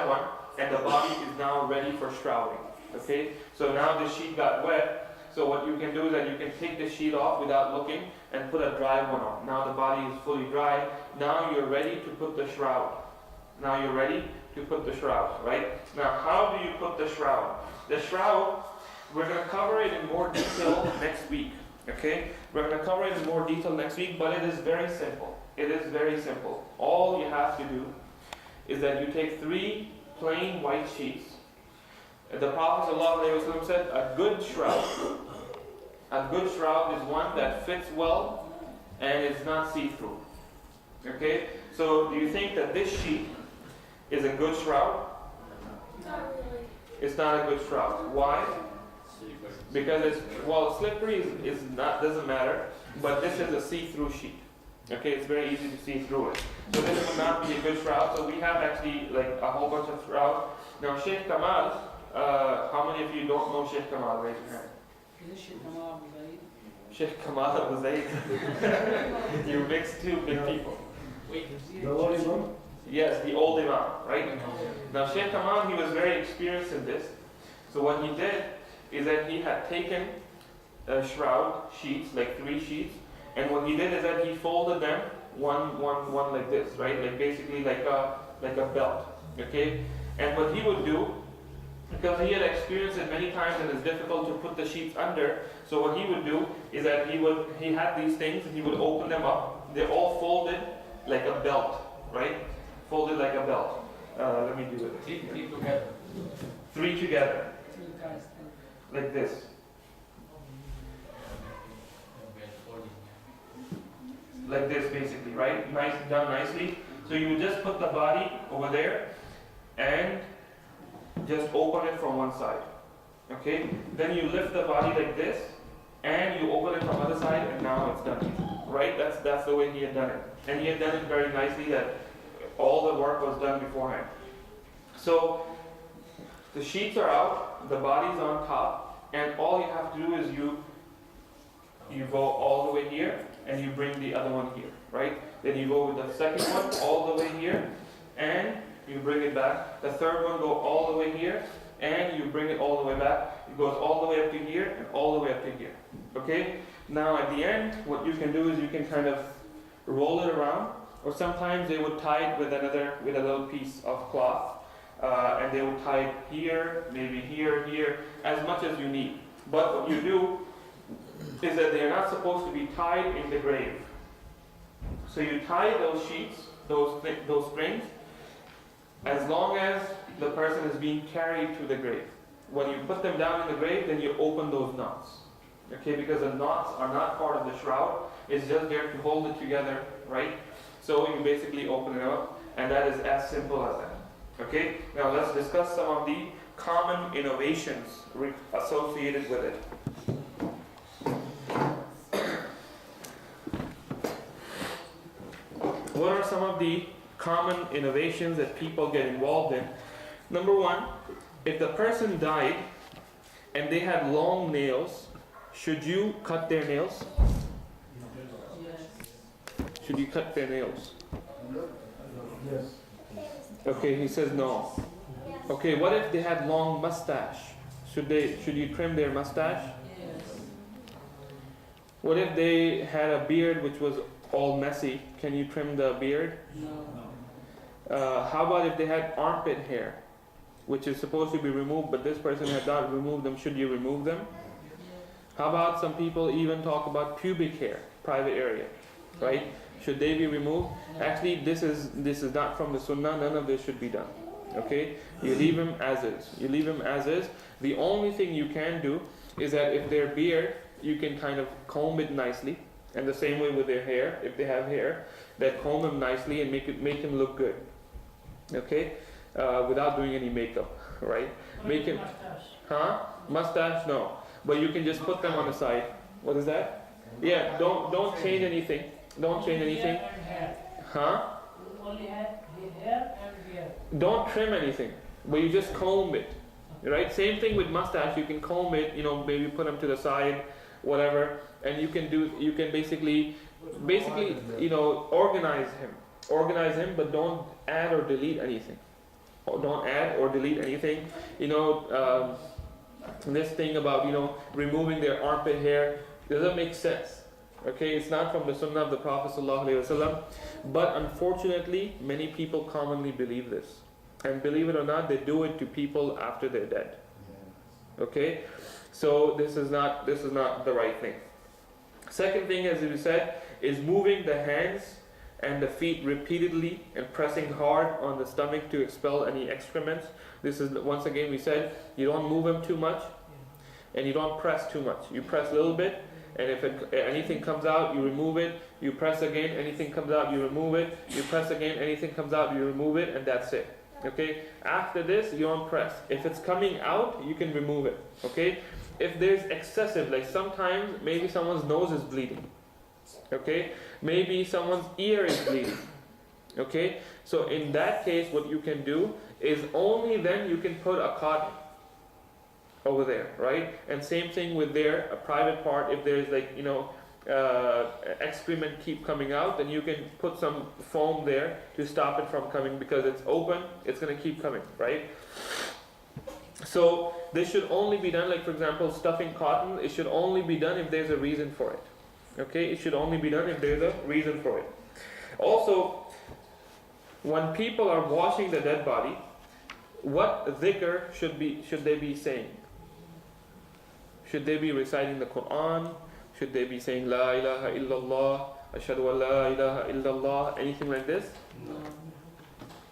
one, and the body is now ready for shrouding. Okay, so now the sheet got wet. So what you can do is that you can take the sheet off without looking and put a dry one on. Now the body is fully dry. Now you're ready to put the shroud. Now you're ready to put the shroud, right? Now, how do you put the shroud? The shroud, we're going to cover it in more detail next week, okay? We're going to cover it in more detail next week, but it is very simple. It is very simple. All you have to do is that you take 3 plain white sheets. The Prophet ﷺ said, a good shroud is one that fits well and it's not see-through. Okay? So, do you think that this sheet is a good shroud? Not really. It's not a good shroud. Why? Because it's, well, slippery is not, doesn't matter, but this is a see-through sheet. Okay, it's very easy to see through it. So this would not be a good shroud. So we have actually like a whole bunch of shrouds. Now Sheikh Kamal, how many of you don't know Sheikh Kamal? Raise your hand. Is it Sheikh Kamal Abu Zaid? Sheikh Kamal Abu Zaid. You mixed 2 big people. The old imam? Yes, the old Imam, right? Now Sheikh Kamal, he was very experienced in this. So what he did is that he had taken shroud sheets, like 3 sheets, and what he did is that he folded them one like this, right? Like basically like a belt, okay? And what he would do, because he had experienced it many times and it's difficult to put the sheets under, so what he would do is that he had these things and he would open them up. They're all folded like a belt, right? Folded like a belt. Let me do it. 3 together. 3 together, 3 guys. like this. Like this basically, right? Nice, done nicely. So you would just put the body over there and just open it from one side. Okay, then you lift the body like this, and you open it from the other side, and now it's done. Right? That's the way he had done it, and he had done it very nicely. That all the work was done beforehand. So the sheets are out, the body's on top, and all you have to do is you go all the way here, and you bring the other one here, right? Then you go with the second one all the way here, and you bring it back. The third one go all the way here, and you bring it all the way back. It goes all the way up to here, and all the way up to here. Okay? Now at the end, what you can do is you can kind of roll it around, or sometimes they would tie it with a little piece of cloth, and they would tie it here, maybe here, as much as you need. But what you do is that they are not supposed to be tied in the grave. So you tie those sheets, those strings, as long as the person is being carried to the grave. When you put them down in the grave, then you open those knots. Okay, because the knots are not part of the shroud, it's just there to hold it together, right? So you basically open it up, and that is as simple as that. Okay, now let's discuss some of the common innovations associated with it. What are some of the common innovations that people get involved in? Number one, if the person died and they had long nails, should you cut their nails? Yes. Should you cut their nails? Yes. Okay, he says no. Okay, what if they had long mustache? Should you trim their mustache? Yes. What if they had a beard which was all messy? Can you trim the beard? No. How about if they had armpit hair, which is supposed to be removed, but this person had not removed them? Should you remove them? How about some people even talk about pubic hair, private area, right? Should they be removed? Actually, this is not from the Sunnah. None of this should be done. Okay, you leave him as is. You leave him as is. The only thing you can do is that if their beard, you can kind of comb it nicely, and the same way with their hair, if they have hair, that comb them nicely and make him look good. Okay, without doing any makeup, right? Make him, mustache? No, but you can just put them on the side. What is that? Yeah, don't change anything. Don't change anything. Huh? Only hair and beard. Don't trim anything, but you just comb it, right? Same thing with mustache. You can comb it, maybe put them to the side, whatever, and you can basically, organize him, but don't add or delete anything. Don't add or delete anything. This thing about removing their armpit hair doesn't make sense. Okay, it's not from the Sunnah of the Prophet ﷺ, but unfortunately, many people commonly believe this, and believe it or not, they do it to people after they're dead. Okay, so this is not the right thing. Second thing, as we said, is moving the hands and the feet repeatedly and pressing hard on the stomach to expel any excrements. This is, once again, we said you don't move them too much, and you don't press too much. You press a little bit. And if anything comes out, you remove it. You press again, anything comes out, you remove it. You press again, anything comes out, you remove it, and that's it. Okay? After this, you don't press. If it's coming out, you can remove it. Okay? If there's excessive, like sometimes maybe someone's nose is bleeding. Okay? Maybe someone's ear is bleeding. Okay? So in that case, what you can do is only then you can put a cotton over there, right? And same thing with a private part. If there's excrement keep coming out, then you can put some foam there to stop it from coming, because it's open, it's going to keep coming, right? So this should only be done, like for example, stuffing cotton, it should only be done if there's a reason for it. Okay, it should only be done if there's a reason for it. Also, when people are washing the dead body, what dhikr should they be saying? Should they be reciting the Quran? Should they be saying La ilaha illallah, Ashhadu an la ilaha illallah, anything like this?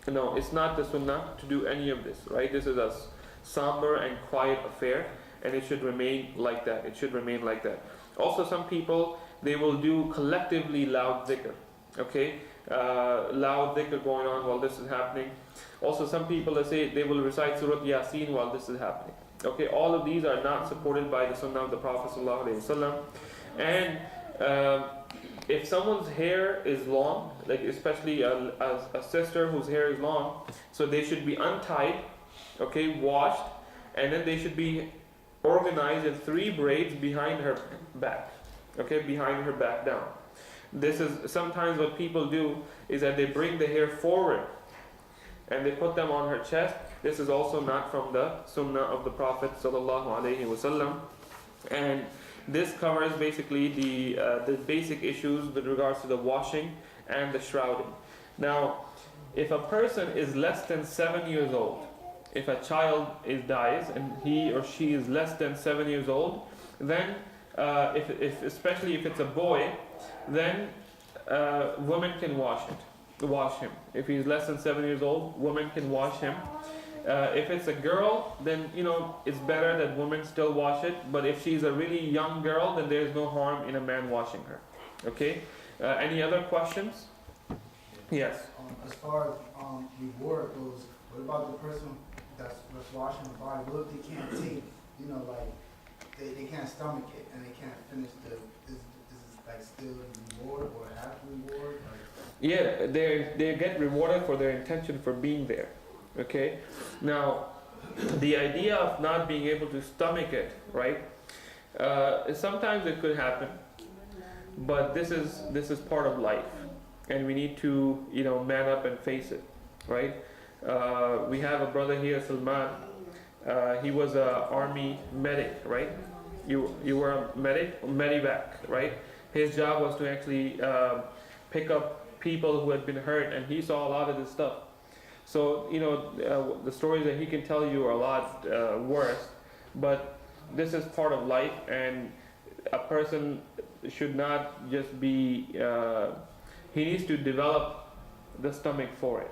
No, it's not the Sunnah to do any of this, right? This is a somber and quiet affair, and it should remain like that. It should remain like that. Also, some people, they will do collectively loud dhikr, okay? Loud dhikr going on while this is happening. Also, some people, let's say, they will recite Surah Yasin while this is happening. Okay, all of these are not supported by the Sunnah of the Prophet sallallahu alaihi wasallam. And if someone's hair is long, like especially a sister whose hair is long, so they should be untied, okay, washed, and then they should be organized in 3 braids behind her back, okay, behind her back down. This is sometimes what people do is that they bring the hair forward and they put them on her chest. This is also not from the Sunnah of the Prophet sallallahu alaihi wasallam. And this covers basically the basic issues with regards to the washing and the shrouding. Now, if a person is less than 7 years old, if a child dies and he or she is less than 7 years old, then especially if it's a boy, then women can wash him. If he's less than 7 years old, women can wash him. If it's a girl, then it's better that women still wash it. But if she's a really young girl, then there's no harm in a man washing her. Okay. Any other questions? Yes. As far as reward goes, what about the person that's washing the body? What if they can't take, they can't stomach it and they can't finish is it like still a reward or half reward? Yeah, they get rewarded for their intention for being there. Okay. Now, the idea of not being able to stomach it, right? Sometimes it could happen, but this is part of life, and we need to man up and face it, right? We have a brother here, Salman. He was a army medic, right? You were a medivac, right? His job was to actually pick up people who had been hurt, and he saw a lot of this stuff. So the stories that he can tell you are a lot worse, but this is part of life, and a person should not just be. He needs to develop the stomach for it.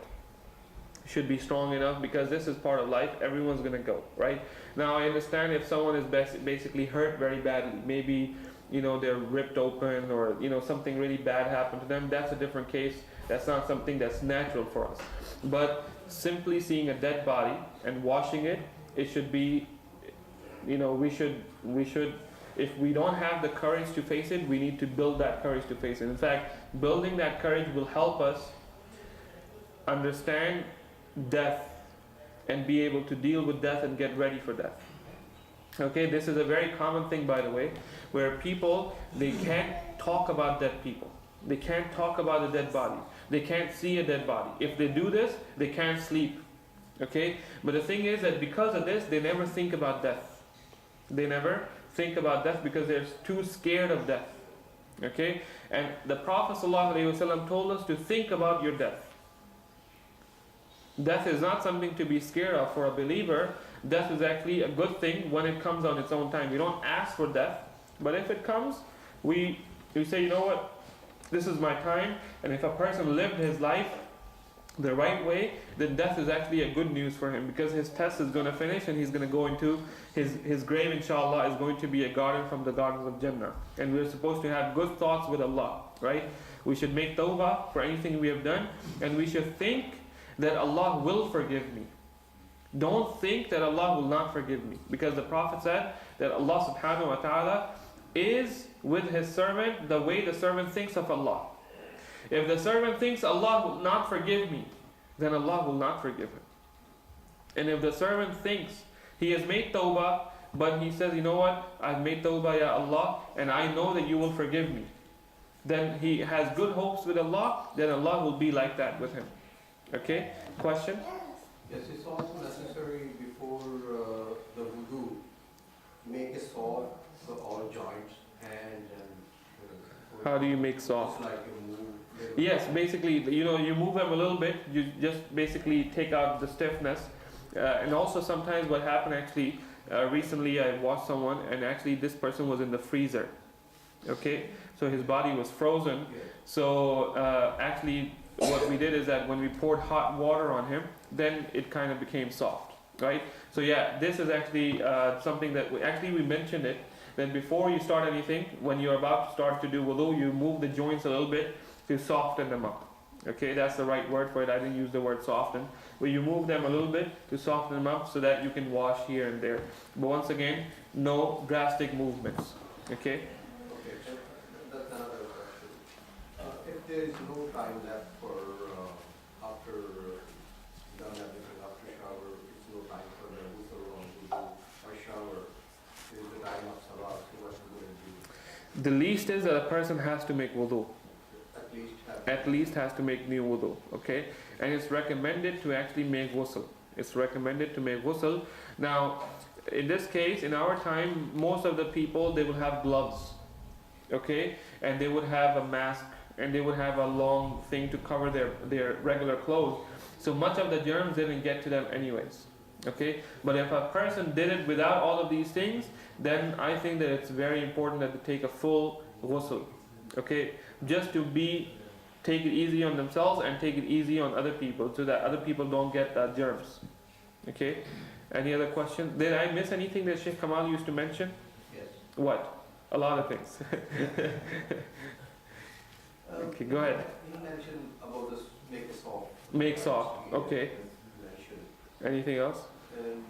Should be strong enough, because this is part of life. Everyone's gonna go, right? Now I understand if someone is basically hurt very badly, maybe they're ripped open, or something really bad happened to them. That's a different case. That's not something that's natural for us. But simply seeing a dead body and washing it, it should be, we should, if we don't have the courage to face it, we need to build that courage to face it. In fact, building that courage will help us understand death and be able to deal with death and get ready for death. Okay, this is a very common thing, by the way, where people, they can't talk about dead people. They can't talk about a dead body. They can't see a dead body. If they do this, they can't sleep. Okay? But the thing is that because of this, they never think about death. They never think about death because they're too scared of death. Okay? And the Prophet ﷺ told us to think about your death. Death is not something to be scared of for a believer. Death is actually a good thing when it comes on its own time. We don't ask for death, but if it comes, we say, what? This is my time. And if a person lived his life the right way, then death is actually a good news for him, because his test is going to finish and he's going to go into his grave, inshallah, is going to be a garden from the gardens of Jannah. And we're supposed to have good thoughts with Allah, right? We should make tawbah for anything we have done, and we should think that Allah will forgive me. Don't think that Allah will not forgive me, because the Prophet said that Allah subhanahu wa ta'ala is with his servant the way the servant thinks of Allah. If the servant thinks Allah will not forgive me, then Allah will not forgive him. And if the servant thinks he has made tawbah, but he says, I've made tawbah, Ya Allah, and I know that you will forgive me, then he has good hopes with Allah, then Allah will be like that with him. Okay? Question? Yes, it's also necessary before the wudu, make a salt for all joints, hands and How do you make soft? Just like you move. Yes, basically, you move them a little bit, you just basically take out the stiffness. And also sometimes what happened actually, recently I watched someone, and actually this person was in the freezer. Okay? So his body was frozen. So actually what we did is that when we poured hot water on him, then it kind of became soft, right? So yeah, this is actually something that we mentioned it, that before you start anything, when you're about to start to do wudu, you move the joints a little bit to soften them up. Okay, that's the right word for it. I didn't use the word soften. But you move them a little bit to soften them up so that you can wash here and there. But once again, no drastic movements. Okay? Okay, that's another question. If there is no time left for after done everything, after shower, it's no time for the ghusl or wudu or shower, it is the time of salah, so what are we going to do? The least is that a person has to make wudu. At least have. At least has to make new wudu. Okay? And it's recommended to actually make ghusl. It's recommended to make ghusl. Now, in this case, in our time, most of the people, they will have gloves. Okay? And they would have a mask, and they would have a long thing to cover their regular clothes. So much of the germs didn't get to them anyways. Okay? But if a person did it without all of these things, then I think that it's very important that they take a full ghusl. Okay? Just to take it easy on themselves and take it easy on other people so that other people don't get germs. Okay? Any other questions? Did I miss anything that Sheikh Kamal used to mention? Yes. What? A lot of things. Okay, go ahead. He mentioned about this make it soft. Make soft, okay. He mentioned. Anything else? And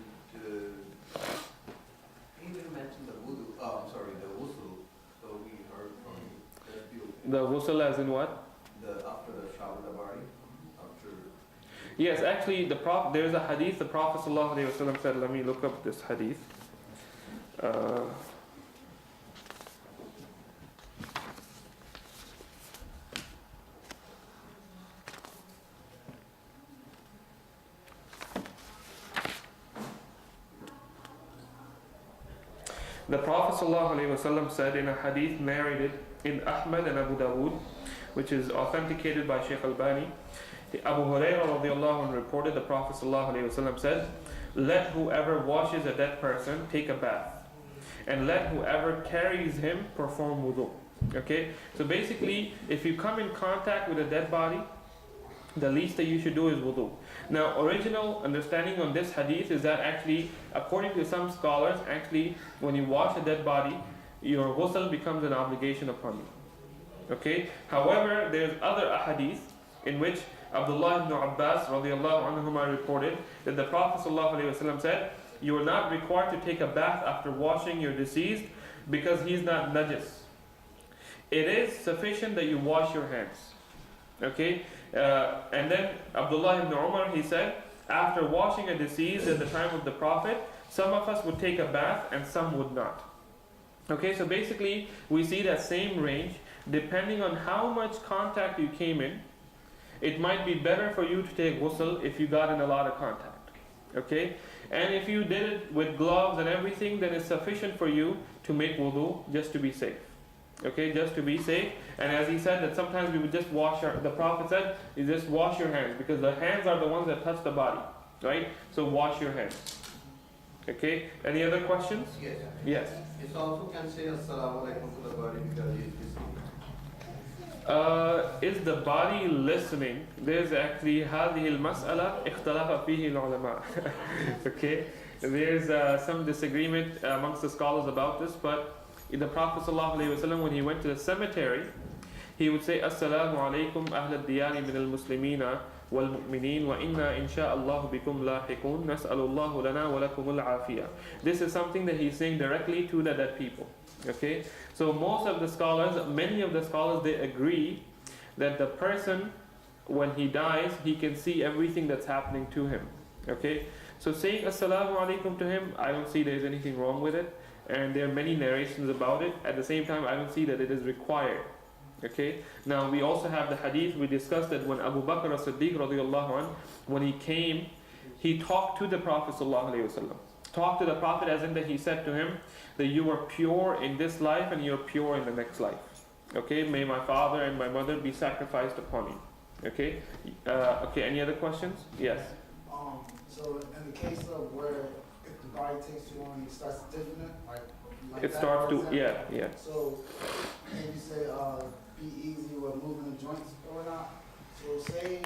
he didn't mention the wudu, I'm sorry, the ghusl. So we heard from that view. The ghusl as in what? After the shower, the body, after. Yes, actually, there's a hadith. The Prophet ﷺ said, let me look up this hadith. The Prophet ﷺ said in a hadith narrated in Ahmad and Abu Dawood, which is authenticated by Sheikh Albani, Abu Hurairah radiallahu anhu reported the Prophet ﷺ said, let whoever washes a dead person take a bath, and let whoever carries him perform wudu. Okay, so basically, if you come in contact with a dead body, the least that you should do is wudu. Now, original understanding on this hadith is that actually, according to some scholars, actually, when you wash a dead body, your ghusl becomes an obligation upon you. Okay. However, there's other ahadith in which Abdullah ibn Abbas radiallahu anhuma reported that the Prophet ﷺ said, you are not required to take a bath after washing your deceased because he's not najis. It is sufficient that you wash your hands. Okay. And then Abdullah ibn Umar, he said, after washing a deceased at the time of the Prophet, some of us would take a bath and some would not. Okay, so basically we see that same range. Depending on how much contact you came in, it might be better for you to take ghusl if you got in a lot of contact. Okay, and if you did it with gloves and everything, then it's sufficient for you to make wudu just to be safe. Okay, just to be safe. And as he said, that sometimes we would just the Prophet said, you just wash your hands, because the hands are the ones that touch the body, right? So wash your hands. Okay, any other questions? Yes. Yes. It also can say assalamu alaikum to the body because he is listening. Is the body listening? There's actually هذه المسألة اختلف فيه العلماء. Okay, there's some disagreement amongst the scholars about this, but in the Prophet ﷺ, when he went to the cemetery, he would say, Assalamu alaikum ahla diyari min al-muslimina wal-mu'minin wa inna insha'Allah bikum lahiqun nas'alullahu lana wa lakum al-afiyah. This is something that he's saying directly to the dead people. Okay, so most of the scholars, many of the scholars, they agree that the person, when he dies, he can see everything that's happening to him. Okay, so saying Assalamu alaikum to him, I don't see there's anything wrong with it. And there are many narrations about it. At the same time, I don't see that it is required. Okay. Now we also have the hadith. We discussed that when Abu Bakr as-Siddiq radiallahu anh, when he came, he talked to the Prophet sallallahu alaihi wasallam. Talked to the Prophet as in that he said to him that you are pure in this life and you are pure in the next life. Okay. May my father and my mother be sacrificed upon you. Okay. Okay. Any other questions? Yes. So in the case of where if the body takes too long, it starts stiffening, like It that, starts for to, example. yeah. So maybe say be easy with moving the joints or not. So say,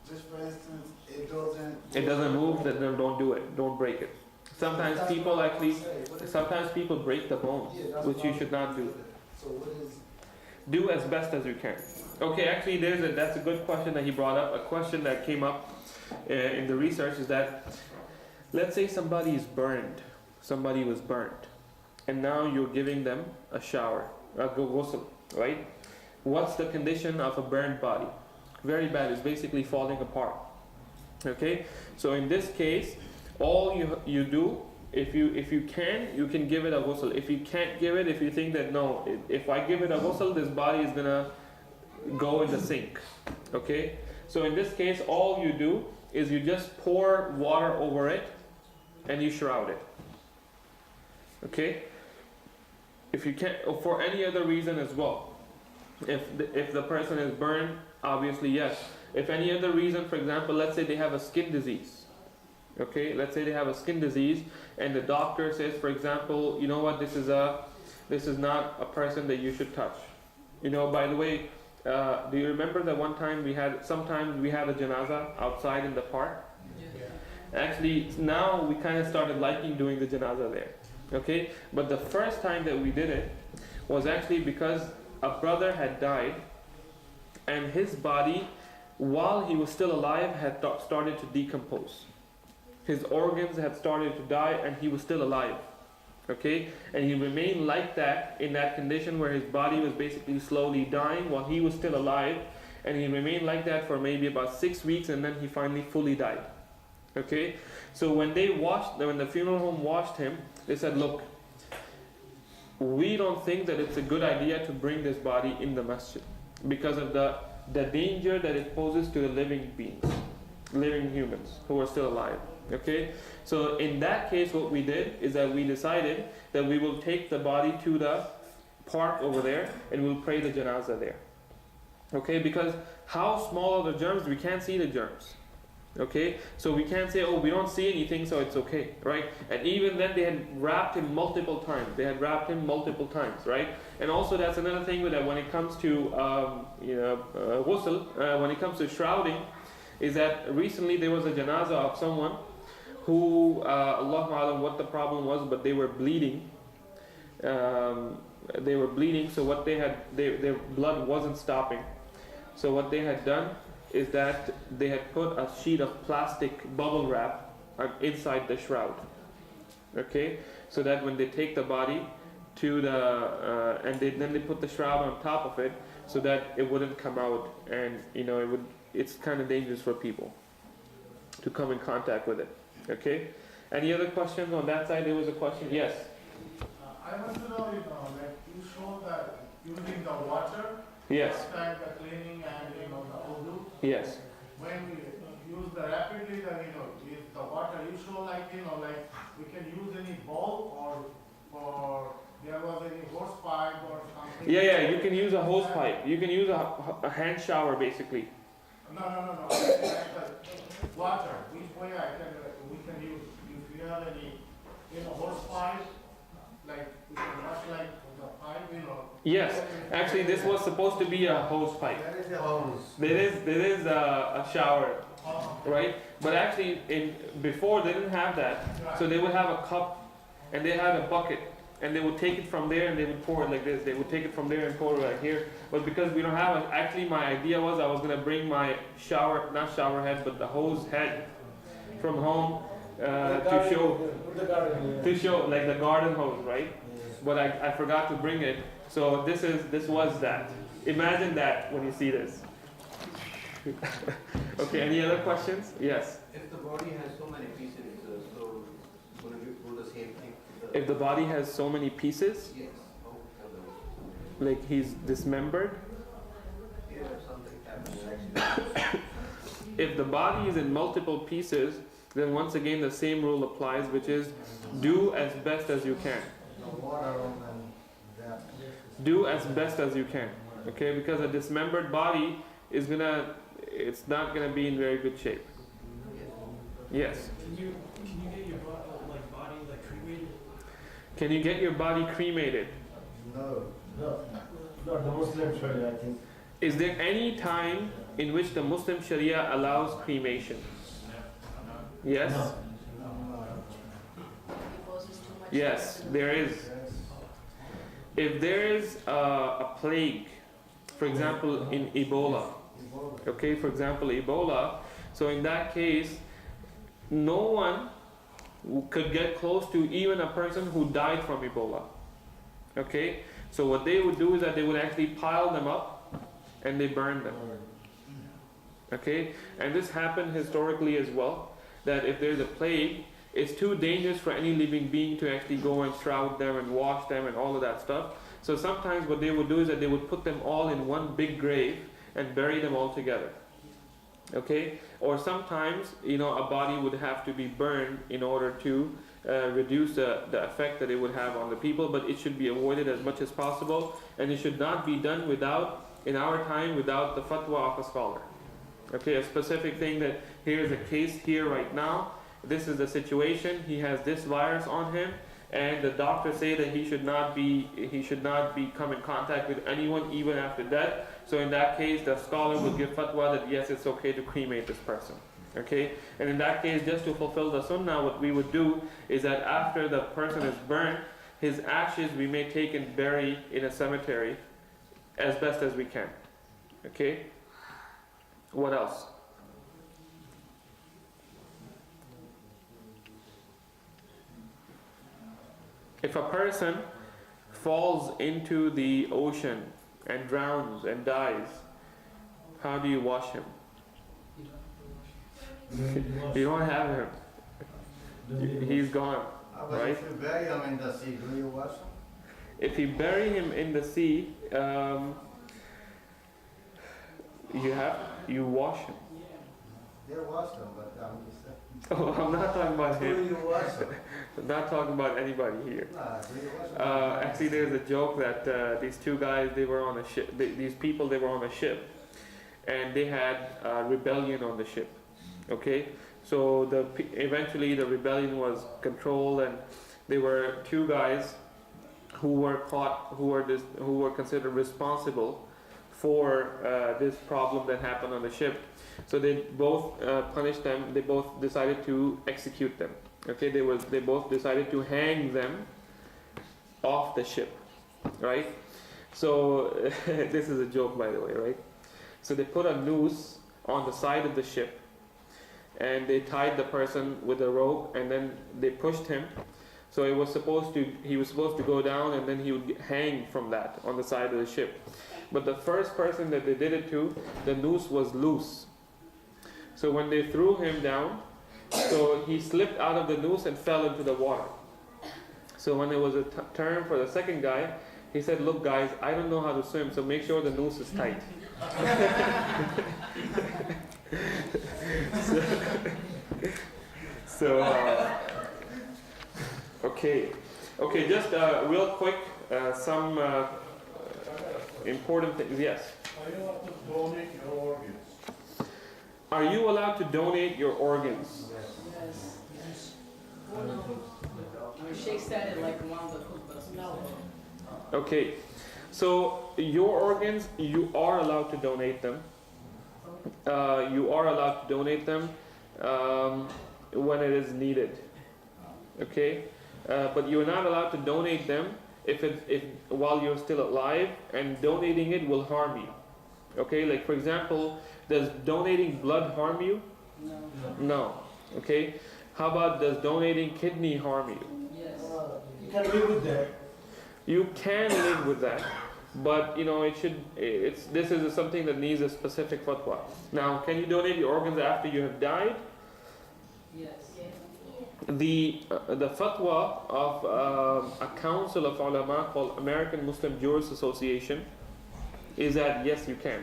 just for instance, It doesn't move, then don't do it. Don't break it. Sometimes That's people what I'm actually, saying. What is- sometimes people break the bone, Yeah, that's which what you I'm- should not do. So what is? Do as best as you can. Okay, actually, that's a good question that he brought up. A question that came up in the research is that, let's say somebody is burned, somebody was burnt, and now you're giving them a shower, a ghusl, right? What's the condition of a burned body? Very bad. It's basically falling apart. Okay, so in this case, all you do, if you can give it a ghusl. If you can't give it, if you think that no, if I give it a ghusl, this body is gonna go in the sink. Okay, so in this case, all you do is you just pour water over it and you shroud it. Okay, if you can't, or for any other reason as well, if the person is burned, obviously yes. If any other reason, for example, let's say they have a skin disease. Okay, let's say they have a skin disease and the doctor says, for example, you know what, this is not a person that you should touch. You know, by the way, do you remember that one time sometimes we had a janaza outside in the park? Actually, now we kind of started liking doing the janaza there. Okay, but the first time that we did it was actually because a brother had died and his body, while he was still alive, had started to decompose. His organs had started to die and he was still alive. Okay, and he remained like that, in that condition where his body was basically slowly dying while he was still alive, and he remained like that for maybe about 6 weeks, and then he finally fully died. Okay, so when the funeral home washed him, they said, look, we don't think that it's a good idea to bring this body in the masjid because of the danger that it poses to the living beings, living humans who are still alive. Okay, so in that case, what we did is that we decided that we will take the body to the park over there and we'll pray the janazah there. Okay, because how small are the germs? We can't see the germs. Okay, so we can't say, oh, we don't see anything, so it's okay, right? And even then, they had wrapped him multiple times. Right? And also, that's another thing that when it comes to ghusl, when it comes to shrouding, is that recently there was a janazah of someone who, Allahu A'lam what the problem was, but they were bleeding. So what their blood wasn't stopping. So what they had done is that they had put a sheet of plastic bubble wrap inside the shroud. Okay, so that when they take the body to the then they put the shroud on top of it so that it wouldn't come out, and it's kind of dangerous for people to come in contact with it. Okay, any other questions on that side? There was a question. Yes. I want to know, like you showed that using the water, Yes. like the cleaning and the wudu. Yes. When we use the rapidly, with the water, you show like we can use any bowl or there was any hose pipe or something. Yeah. You can use a hose pipe. You can use a hand shower basically. No. Like the water. Which way we can use? If you have any, hose pipe, like we can wash like the pipe, Yes. Actually, this was supposed to be a hose pipe. That is the hose. There is a shower, right? But actually, before they didn't have that, so they would have a cup and they had a bucket, and they would take it from there and they would pour it like this. They would take it from there and pour it right here. But because we don't have it, actually my idea was I was gonna bring my not shower head, but the hose head from home to show like the garden hose, right? But I forgot to bring it. So this was that. Imagine that when you see this. Okay, any other questions? Yes. If the body has so many pieces, so will you do the same thing? If the body has so many pieces, Yes. like he's dismembered, Yeah, something happens. if the body is in multiple pieces, then once again the same rule applies, which is do as best as you can. The water and that. Do as best as you can. Okay, because a dismembered body it's not gonna be in very good shape. Yes. Can you get your body cremated? Can you get your body cremated? No, not the Muslim Sharia, I think. Is there any time in which the Muslim Sharia allows cremation? Yes? Yes, there is. If there is a plague For example, in Ebola. Okay, for example, Ebola. So in that case, no one could get close to even a person who died from Ebola. Okay, so what they would do is that they would actually pile them up and they burn them. Okay, and this happened historically as well, that if there's a plague, it's too dangerous for any living being to actually go and shroud them and wash them and all of that stuff. So sometimes what they would do is that they would put them all in one big grave and bury them all together. Okay, or sometimes, a body would have to be burned in order to reduce the effect that it would have on the people, but it should be avoided as much as possible, and it should not be done in our time, without the fatwa of a scholar. Okay, a specific thing that here's a case here right now, this is the situation, he has this virus on him, and the doctors say that he should not come in contact with anyone even after death. So in that case, the scholar would give fatwa that yes, it's okay to cremate this person. Okay, and in that case, just to fulfill the sunnah, what we would do is that after the person is burnt, his ashes we may take and bury in a cemetery as best as we can. Okay, what else? If a person falls into the ocean and drowns and dies, how do you wash him? You don't have him. He's gone. But Right? if you bury him in the sea, do you wash him? If you bury him in the sea, you wash him. They wash him, but I'm just saying. Oh, I'm not talking about Do him. you wash him? I'm not talking about anybody here. Nah, do you wash him? Actually, there's a joke that these two guys, they were on a ship. These people, they were on a ship, and they had rebellion on the ship. Okay, so eventually the rebellion was controlled, and there were two guys who were caught, who were considered responsible for this problem that happened on the ship. So they both punished them. They both decided to execute them. Okay, they both decided to hang them off the ship, right? So this is a joke, by the way, right? So they put a noose on the side of the ship, and they tied the person with a rope, and then they pushed him. So he was supposed to go down, and then he would hang from that on the side of the ship. But the first person that they did it to, the noose was loose. So when they threw him down, so he slipped out of the noose and fell into the water. So when it was a turn for the second guy, he said, "Look, guys, I don't know how to swim, so make sure the noose is tight." Okay, just real quick, some important things. Yes. Are you allowed to donate your organs? Are you allowed to donate your organs? Yes. Sheikh said it like one of the khutbahs. No. Okay, so your organs, you are allowed to donate them. You are allowed to donate them when it is needed. Okay, but you're not allowed to donate them if while you're still alive, and donating it will harm you. Okay, like for example, does donating blood harm you? No. No. Okay, how about does donating kidney harm you? Yes. You can live with that. You can live with that, but this is something that needs a specific fatwa. Now, can you donate your organs after you have died? Yes. The fatwa of a council of ulama called American Muslim Jurists Association is that yes, you can.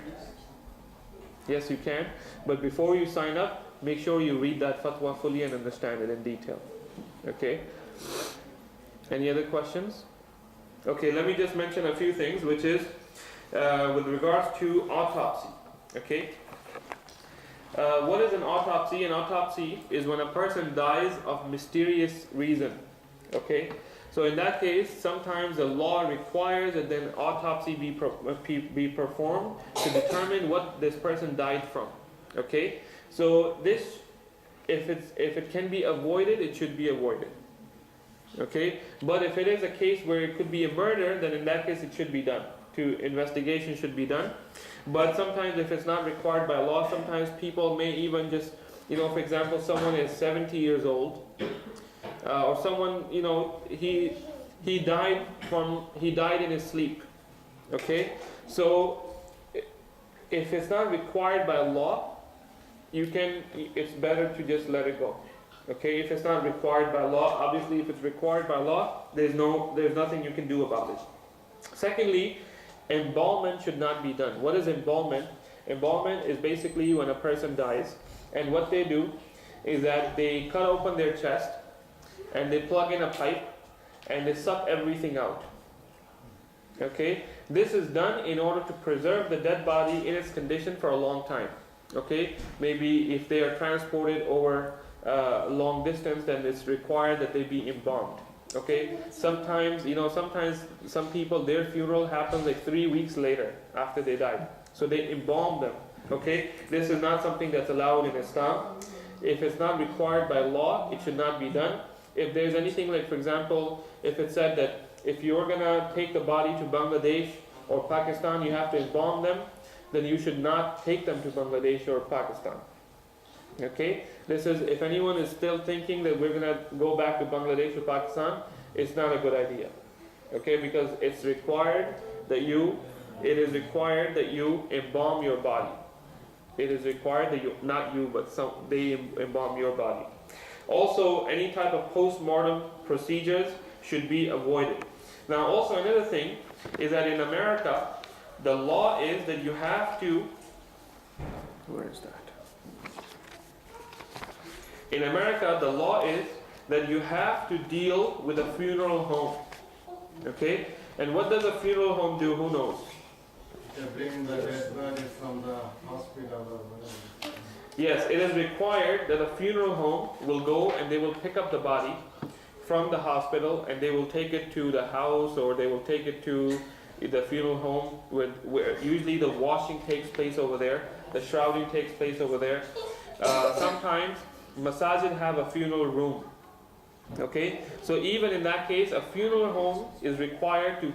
Yes, you can. But before you sign up, make sure you read that fatwa fully and understand it in detail. Okay? Any other questions? Okay, let me just mention a few things, which is with regards to autopsy. Okay? What is an autopsy? An autopsy is when a person dies of mysterious reason. Okay? So in that case, sometimes the law requires that then autopsy be performed to determine what this person died from. Okay? So this, if it can be avoided, it should be avoided. Okay? But if it is a case where it could be a murder, then in that case it should be done. to investigation should be done. But sometimes if it's not required by law, sometimes people may even just, for example, someone is 70 years old, or someone, he died in his sleep. Okay, so if it's not required by law, it's better to just let it go. Okay, if it's not required by law, obviously if it's required by law, there's nothing you can do about it. Secondly, embalmment should not be done. What is embalmment? Embalmment is basically when a person dies, and what they do is that they cut open their chest and they plug in a pipe and they suck everything out. Okay, this is done in order to preserve the dead body in its condition for a long time. Okay, maybe if they are transported over long distance, then it's required that they be embalmed. Okay, sometimes some people, their funeral happens like 3 weeks later after they died, so they embalm them. Okay, this is not something that's allowed in Islam. If it's not required by law, it should not be done. If there's anything like, for example, if it said that if you're gonna take the body to Bangladesh or Pakistan, you have to embalm them, then you should not take them to Bangladesh or Pakistan. Okay, this is, if anyone is still thinking that we're gonna go back to Bangladesh or Pakistan, it's not a good idea. Okay, because it is required that you embalm your body. It is required that they embalm your body. Also, any type of post-mortem procedures should be avoided. Now, also another thing is that in America, the law is that you have to. Where is that? In America, the law is that you have to deal with a funeral home. Okay? And what does a funeral home do? Who knows? They bring the dead body from the hospital or whatever. Yes, it is required that a funeral home will go and they will pick up the body from the hospital and they will take it to the house, or they will take it to the funeral home where usually the washing takes place over there, the shrouding takes place over there. Sometimes masajid have a funeral room. Okay, so even in that case, a funeral home is required to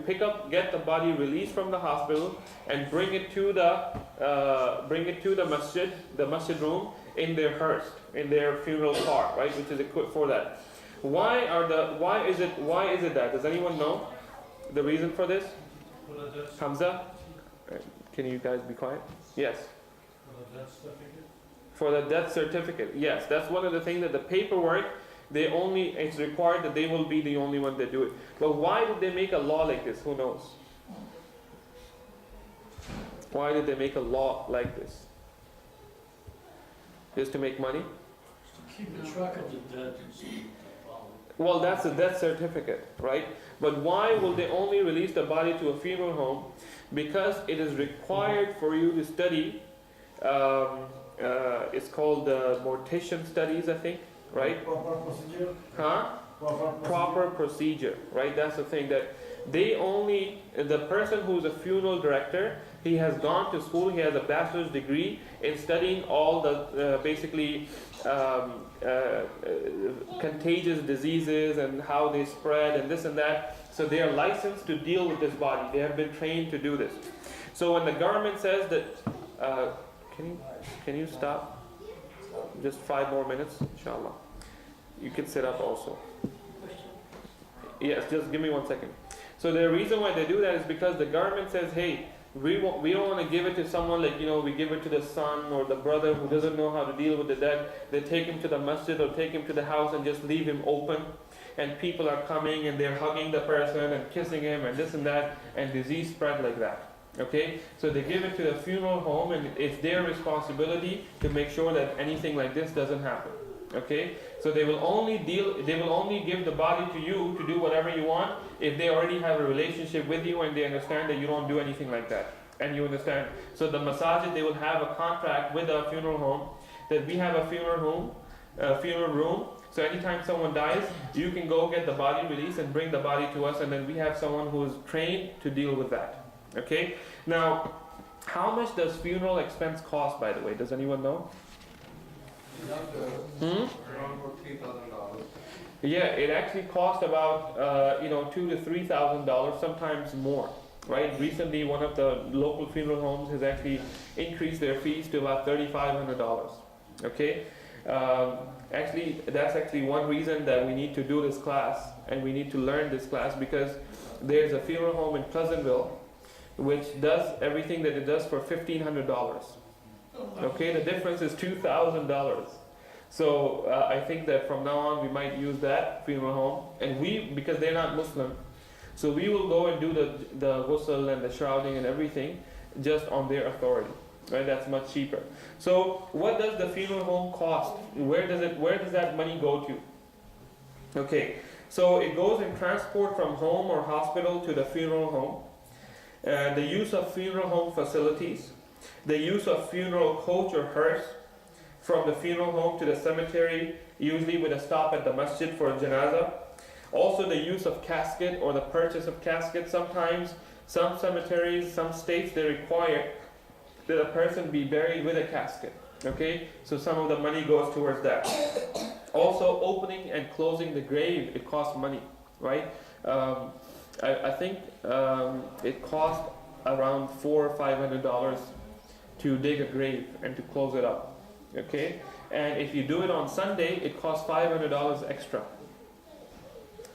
get the body released from the hospital and bring it to the masjid room in their hearse, in their funeral car, right, which is equipped for that. Why is it that? Does anyone know the reason for this? Hamza, can you guys be quiet? Yes. For the death certificate. Yes, that's one of the things that the paperwork. It's required that they will be the only one that do it. But why did they make a law like this? Who knows? Why did they make a law like this? Just to make money? Keep a track of the dead. Well, that's a death certificate, right? But why will they only release the body to a funeral home? Because it is required for you to study. It's called mortician studies, I think. Right? Proper procedure? Huh? Proper procedure, right? That's the thing, that the person who's a funeral director, he has gone to school, he has a bachelor's degree in studying all the contagious diseases and how they spread and this and that. So they are licensed to deal with this body. They have been trained to do this. So when the government says that, can you stop? Just 5 more minutes, inshallah. You can sit up also. Yes, just give me 1 second. So the reason why they do that is because the government says, hey, we don't want to give it to someone like, we give it to the son or the brother who doesn't know how to deal with the dead. They take him to the masjid or take him to the house and just leave him open. And people are coming and they're hugging the person and kissing him and this and that, and disease spread like that. Okay, so they give it to the funeral home, and it's their responsibility to make sure that anything like this doesn't happen. Okay, so they will only give the body to you to do whatever you want if they already have a relationship with you and they understand that you don't do anything like that, and you understand. So the masajid, they will have a contract with a funeral home that we have a funeral room. So anytime someone dies, you can go get the body released and bring the body to us, and then we have someone who is trained to deal with that. Okay, now how much does funeral expense cost, by the way? Does anyone know? Around $3,000. Yeah, it actually costs about $2,000 to $3,000, sometimes more. right? Recently, one of the local funeral homes has actually increased their fees to about $3,500. Okay, actually, that's actually one reason that we need to do this class and we need to learn this class, because there's a funeral home in Pleasantville which does everything that it does for $1,500. Okay, the difference is $2,000. So I think that from now on we might use that funeral home, and because they're not Muslim, so we will go and do the ghusl and the shrouding and everything just on their authority, right? That's much cheaper. So what does the funeral home cost? Where does that money go to? Okay, so it goes in transport from home or hospital to the funeral home, the use of funeral home facilities, the use of funeral coach or hearse from the funeral home to the cemetery, usually with a stop at the masjid for a janazah. Also the use of casket or the purchase of casket. Sometimes, some cemeteries, some states, they require that a person be buried with a casket. Okay, so some of the money goes towards that. Also, opening and closing the grave, it costs money, right? I think it costs around $400 or $500 to dig a grave and to close it up. Okay, and if you do it on Sunday, it costs $500 extra.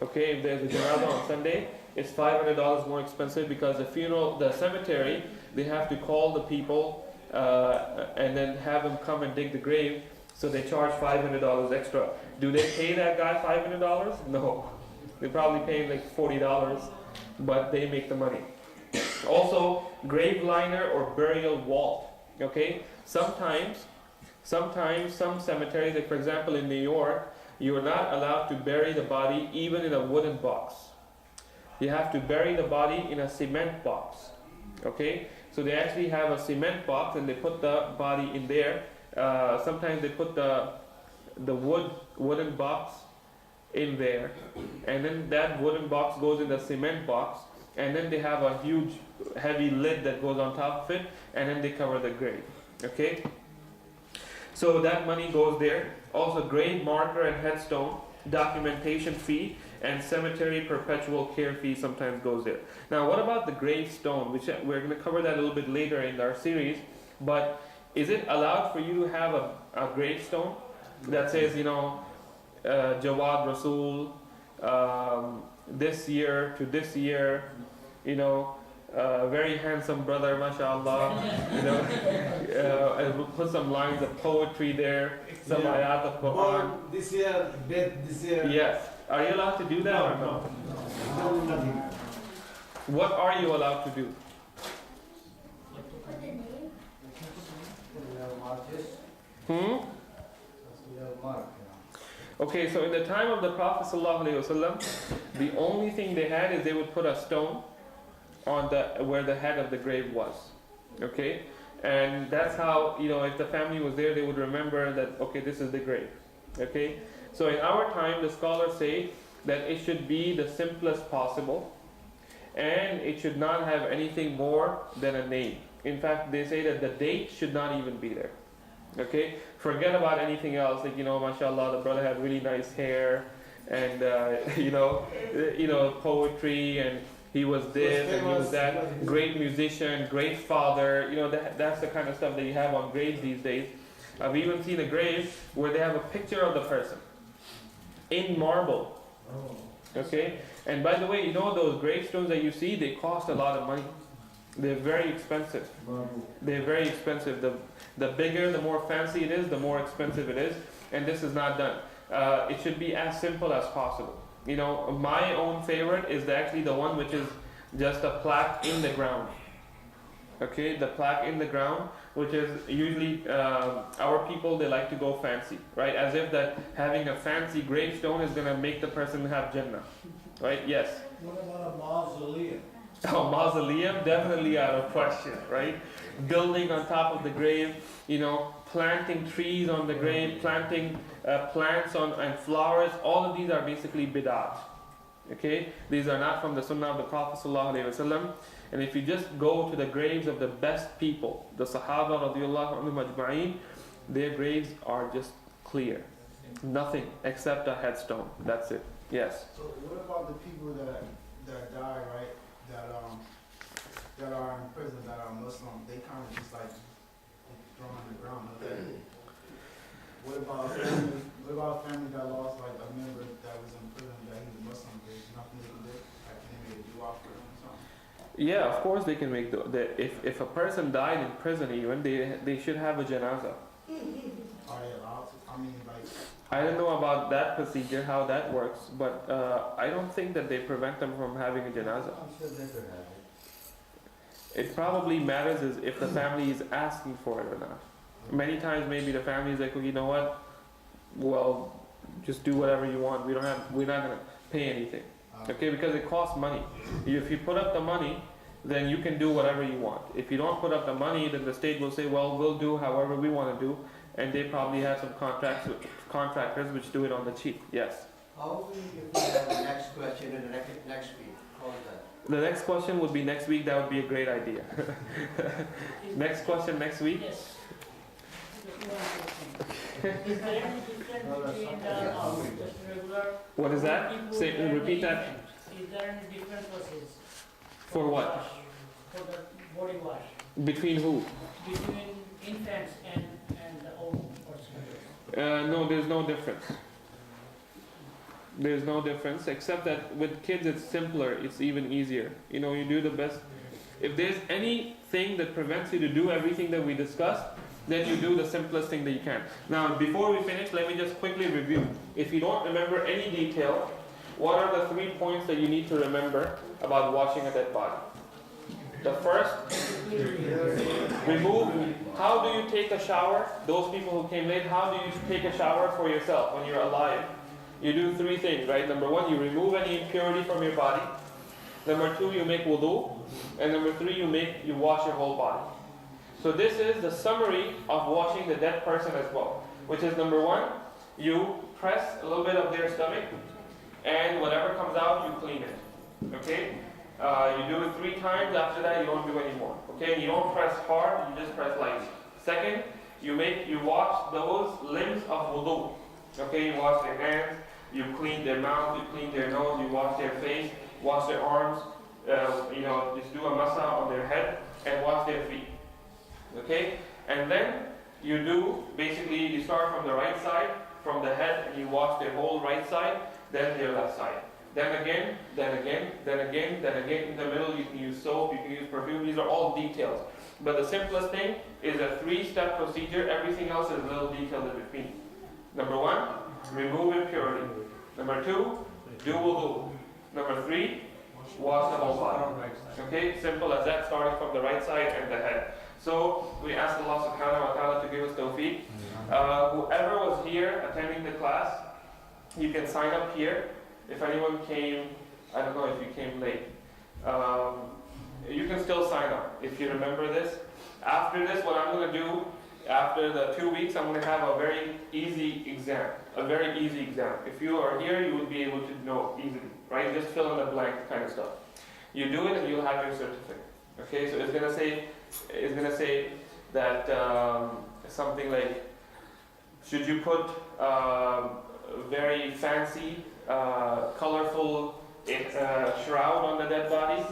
Okay, if there's a janazah on Sunday, it's $500 more expensive, because the cemetery, they have to call the people and then have them come and dig the grave, so they charge $500 extra. Do they pay that guy $500? No, they probably pay like $40, but they make the money. Also, grave liner or burial vault. Okay, sometimes some cemeteries, like for example in New York, you are not allowed to bury the body even in a wooden box. You have to bury the body in a cement box. Okay, so they actually have a cement box and they put the body in there. Sometimes they put the wooden box in there, and then that wooden box goes in the cement box, and then they have a huge heavy lid that goes on top of it, and then they cover the grave. Okay, so that money goes there. Also, grave marker and headstone, documentation fee, and cemetery perpetual care fee sometimes goes there. Now, what about the gravestone, which we're going to cover that a little bit later in our series, but is it allowed for you to have a gravestone that says, Jawad Rasul, this year to this year, very handsome brother, mashallah, and we'll put some lines of poetry there, some ayat of Quran. Born this year, dead this year. Yes. Are you allowed to do that or no? No, nothing. What are you allowed to do? Okay, so in the time of the Prophet ﷺ, the only thing they had is they would put a stone on where the head of the grave was. Okay, and that's how, if the family was there, they would remember that, okay, this is the grave. Okay, so in our time, the scholars say that it should be the simplest possible, and it should not have anything more than a name. In fact, they say that the date should not even be there. Okay, forget about anything else. Like, mashallah, the brother had really nice hair, and poetry, and he was this and he was that, great musician, great father. That's the kind of stuff that you have on graves these days. I've even seen a grave where they have a picture of the person in marble. Okay, and by the way, those gravestones that you see, they cost a lot of money. They're very expensive. They're very expensive. The bigger, the more fancy it is, the more expensive it is. And this is not done. It should be as simple as possible. My own favorite is actually the one which is just a plaque in the ground. Okay, the plaque in the ground, which is usually our people, they like to go fancy, right? As if that having a fancy gravestone is going to make the person have Jannah, right? Yes. What about a mausoleum? Oh, mausoleum, definitely out of question, right? Building on top of the grave, planting trees on the grave, planting plants and flowers, all of these are basically bid'at. Okay? These are not from the sunnah of the Prophet ﷺ. And if you just go to the graves of the best people, the Sahaba radiallahu anhum ajma'in, their graves are just clear. Nothing except a headstone. That's it. Yes? So what about the people that die, right? That that are in prison that are Muslim, they kind of just like thrown on the ground. Okay. What about family that lost like a member that was in prison that he was Muslim? There's nothing they can do. Like, can they make a dua for him or something? Yeah, of course they can make if a person died in prison, even they should have a janaza. Are they allowed to? I mean, like. I don't know about that procedure, how that works, but I don't think that they prevent them from having a janaza. I'm sure they could have it. It probably matters is if the family is asking for it or not. Many times maybe the family is like, well, you know what? Well, just do whatever you want. We're not gonna pay anything. Okay, because it costs money. If you put up the money, then you can do whatever you want. If you don't put up the money, then the state will say, well, we'll do however we want to do, and they probably have some contractors which do it on the cheap. Yes. How will you have the next question in the next week? How is that? The next question would be next week. That would be a great idea. Next question next week. Yes. Is there any difference between just regular? What is that? people Say, and repeat the that. infants? Is there any difference versus For what? wash, for the body wash Between who? between infants and the old person? No, there's no difference. There's no difference, except that with kids it's simpler, it's even easier. You know, you do the best. If there's anything that prevents you to do everything that we discussed, then you do the simplest thing that you can. Now, before we finish, let me just quickly review. If you don't remember any detail, what are the 3 points that you need to remember about washing a dead body? The first, remove. How do you take a shower? Those people who came late, how do you take a shower for yourself when you're alive? You do 3 things, right? Number 1, you remove any impurity from your body. Number 2, you make wudu. And number 3, you wash your whole body. So this is the summary of washing the dead person as well. Which is number 1, you press a little bit of their stomach, and whatever comes out, you clean it. Okay? You do it 3 times. After that, you don't do any more. Okay? And you don't press hard. You just press lightly. Second, you wash those limbs of wudu. Okay? You wash their hands. You clean their mouth. You clean their nose. You wash their face. Wash their arms. Just do a masa on their head and wash their feet. Okay? And then you start from the right side, from the head, and you wash their whole right side, then their left side. Then again, then again, then again, then again. In the middle, you can use soap, you can use perfume. These are all details. But the simplest thing is a 3-step procedure. Everything else is a little detailed in between. Number 1, remove impurity. Number 2, do wudu. Number 3, wash the whole body. Okay, simple as that, starting from the right side and the head. So we ask Allah subhanahu wa ta'ala to give us tawfiq. Whoever was here attending the class, you can sign up here. If anyone came, I don't know if you came late. You can still sign up if you remember this. After this, what I'm going to do, after the 2 weeks, I'm going to have a very easy exam. A very easy exam. If you are here, you would be able to know easily, right? Just fill in the blank kind of stuff. You do it and you'll have your certificate. Okay, so it's going to say that something like, should you put very fancy, colorful shroud on the dead body?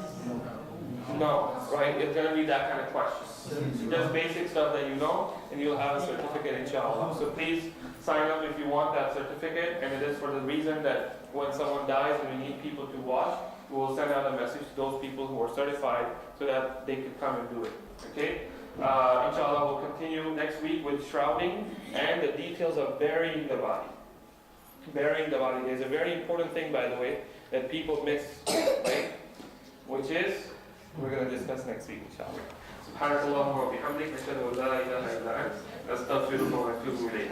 No, right? It's going to be that kind of question. Just basic stuff that you know, and you'll have a certificate, inshallah. So please sign up if you want that certificate, and it is for the reason that when someone dies and we need people to wash, we will send out a message to those people who are certified so that they can come and do it. Okay? Inshallah, we'll continue next week with shrouding and the details of burying the body. Burying the body. There's a very important thing, by the way, that people miss, right? Which is, we're going to discuss next week, inshallah. سبحانك اللهم وبحمدك نشهد ان لا اله الا انت نستغفرك ونتوب اليك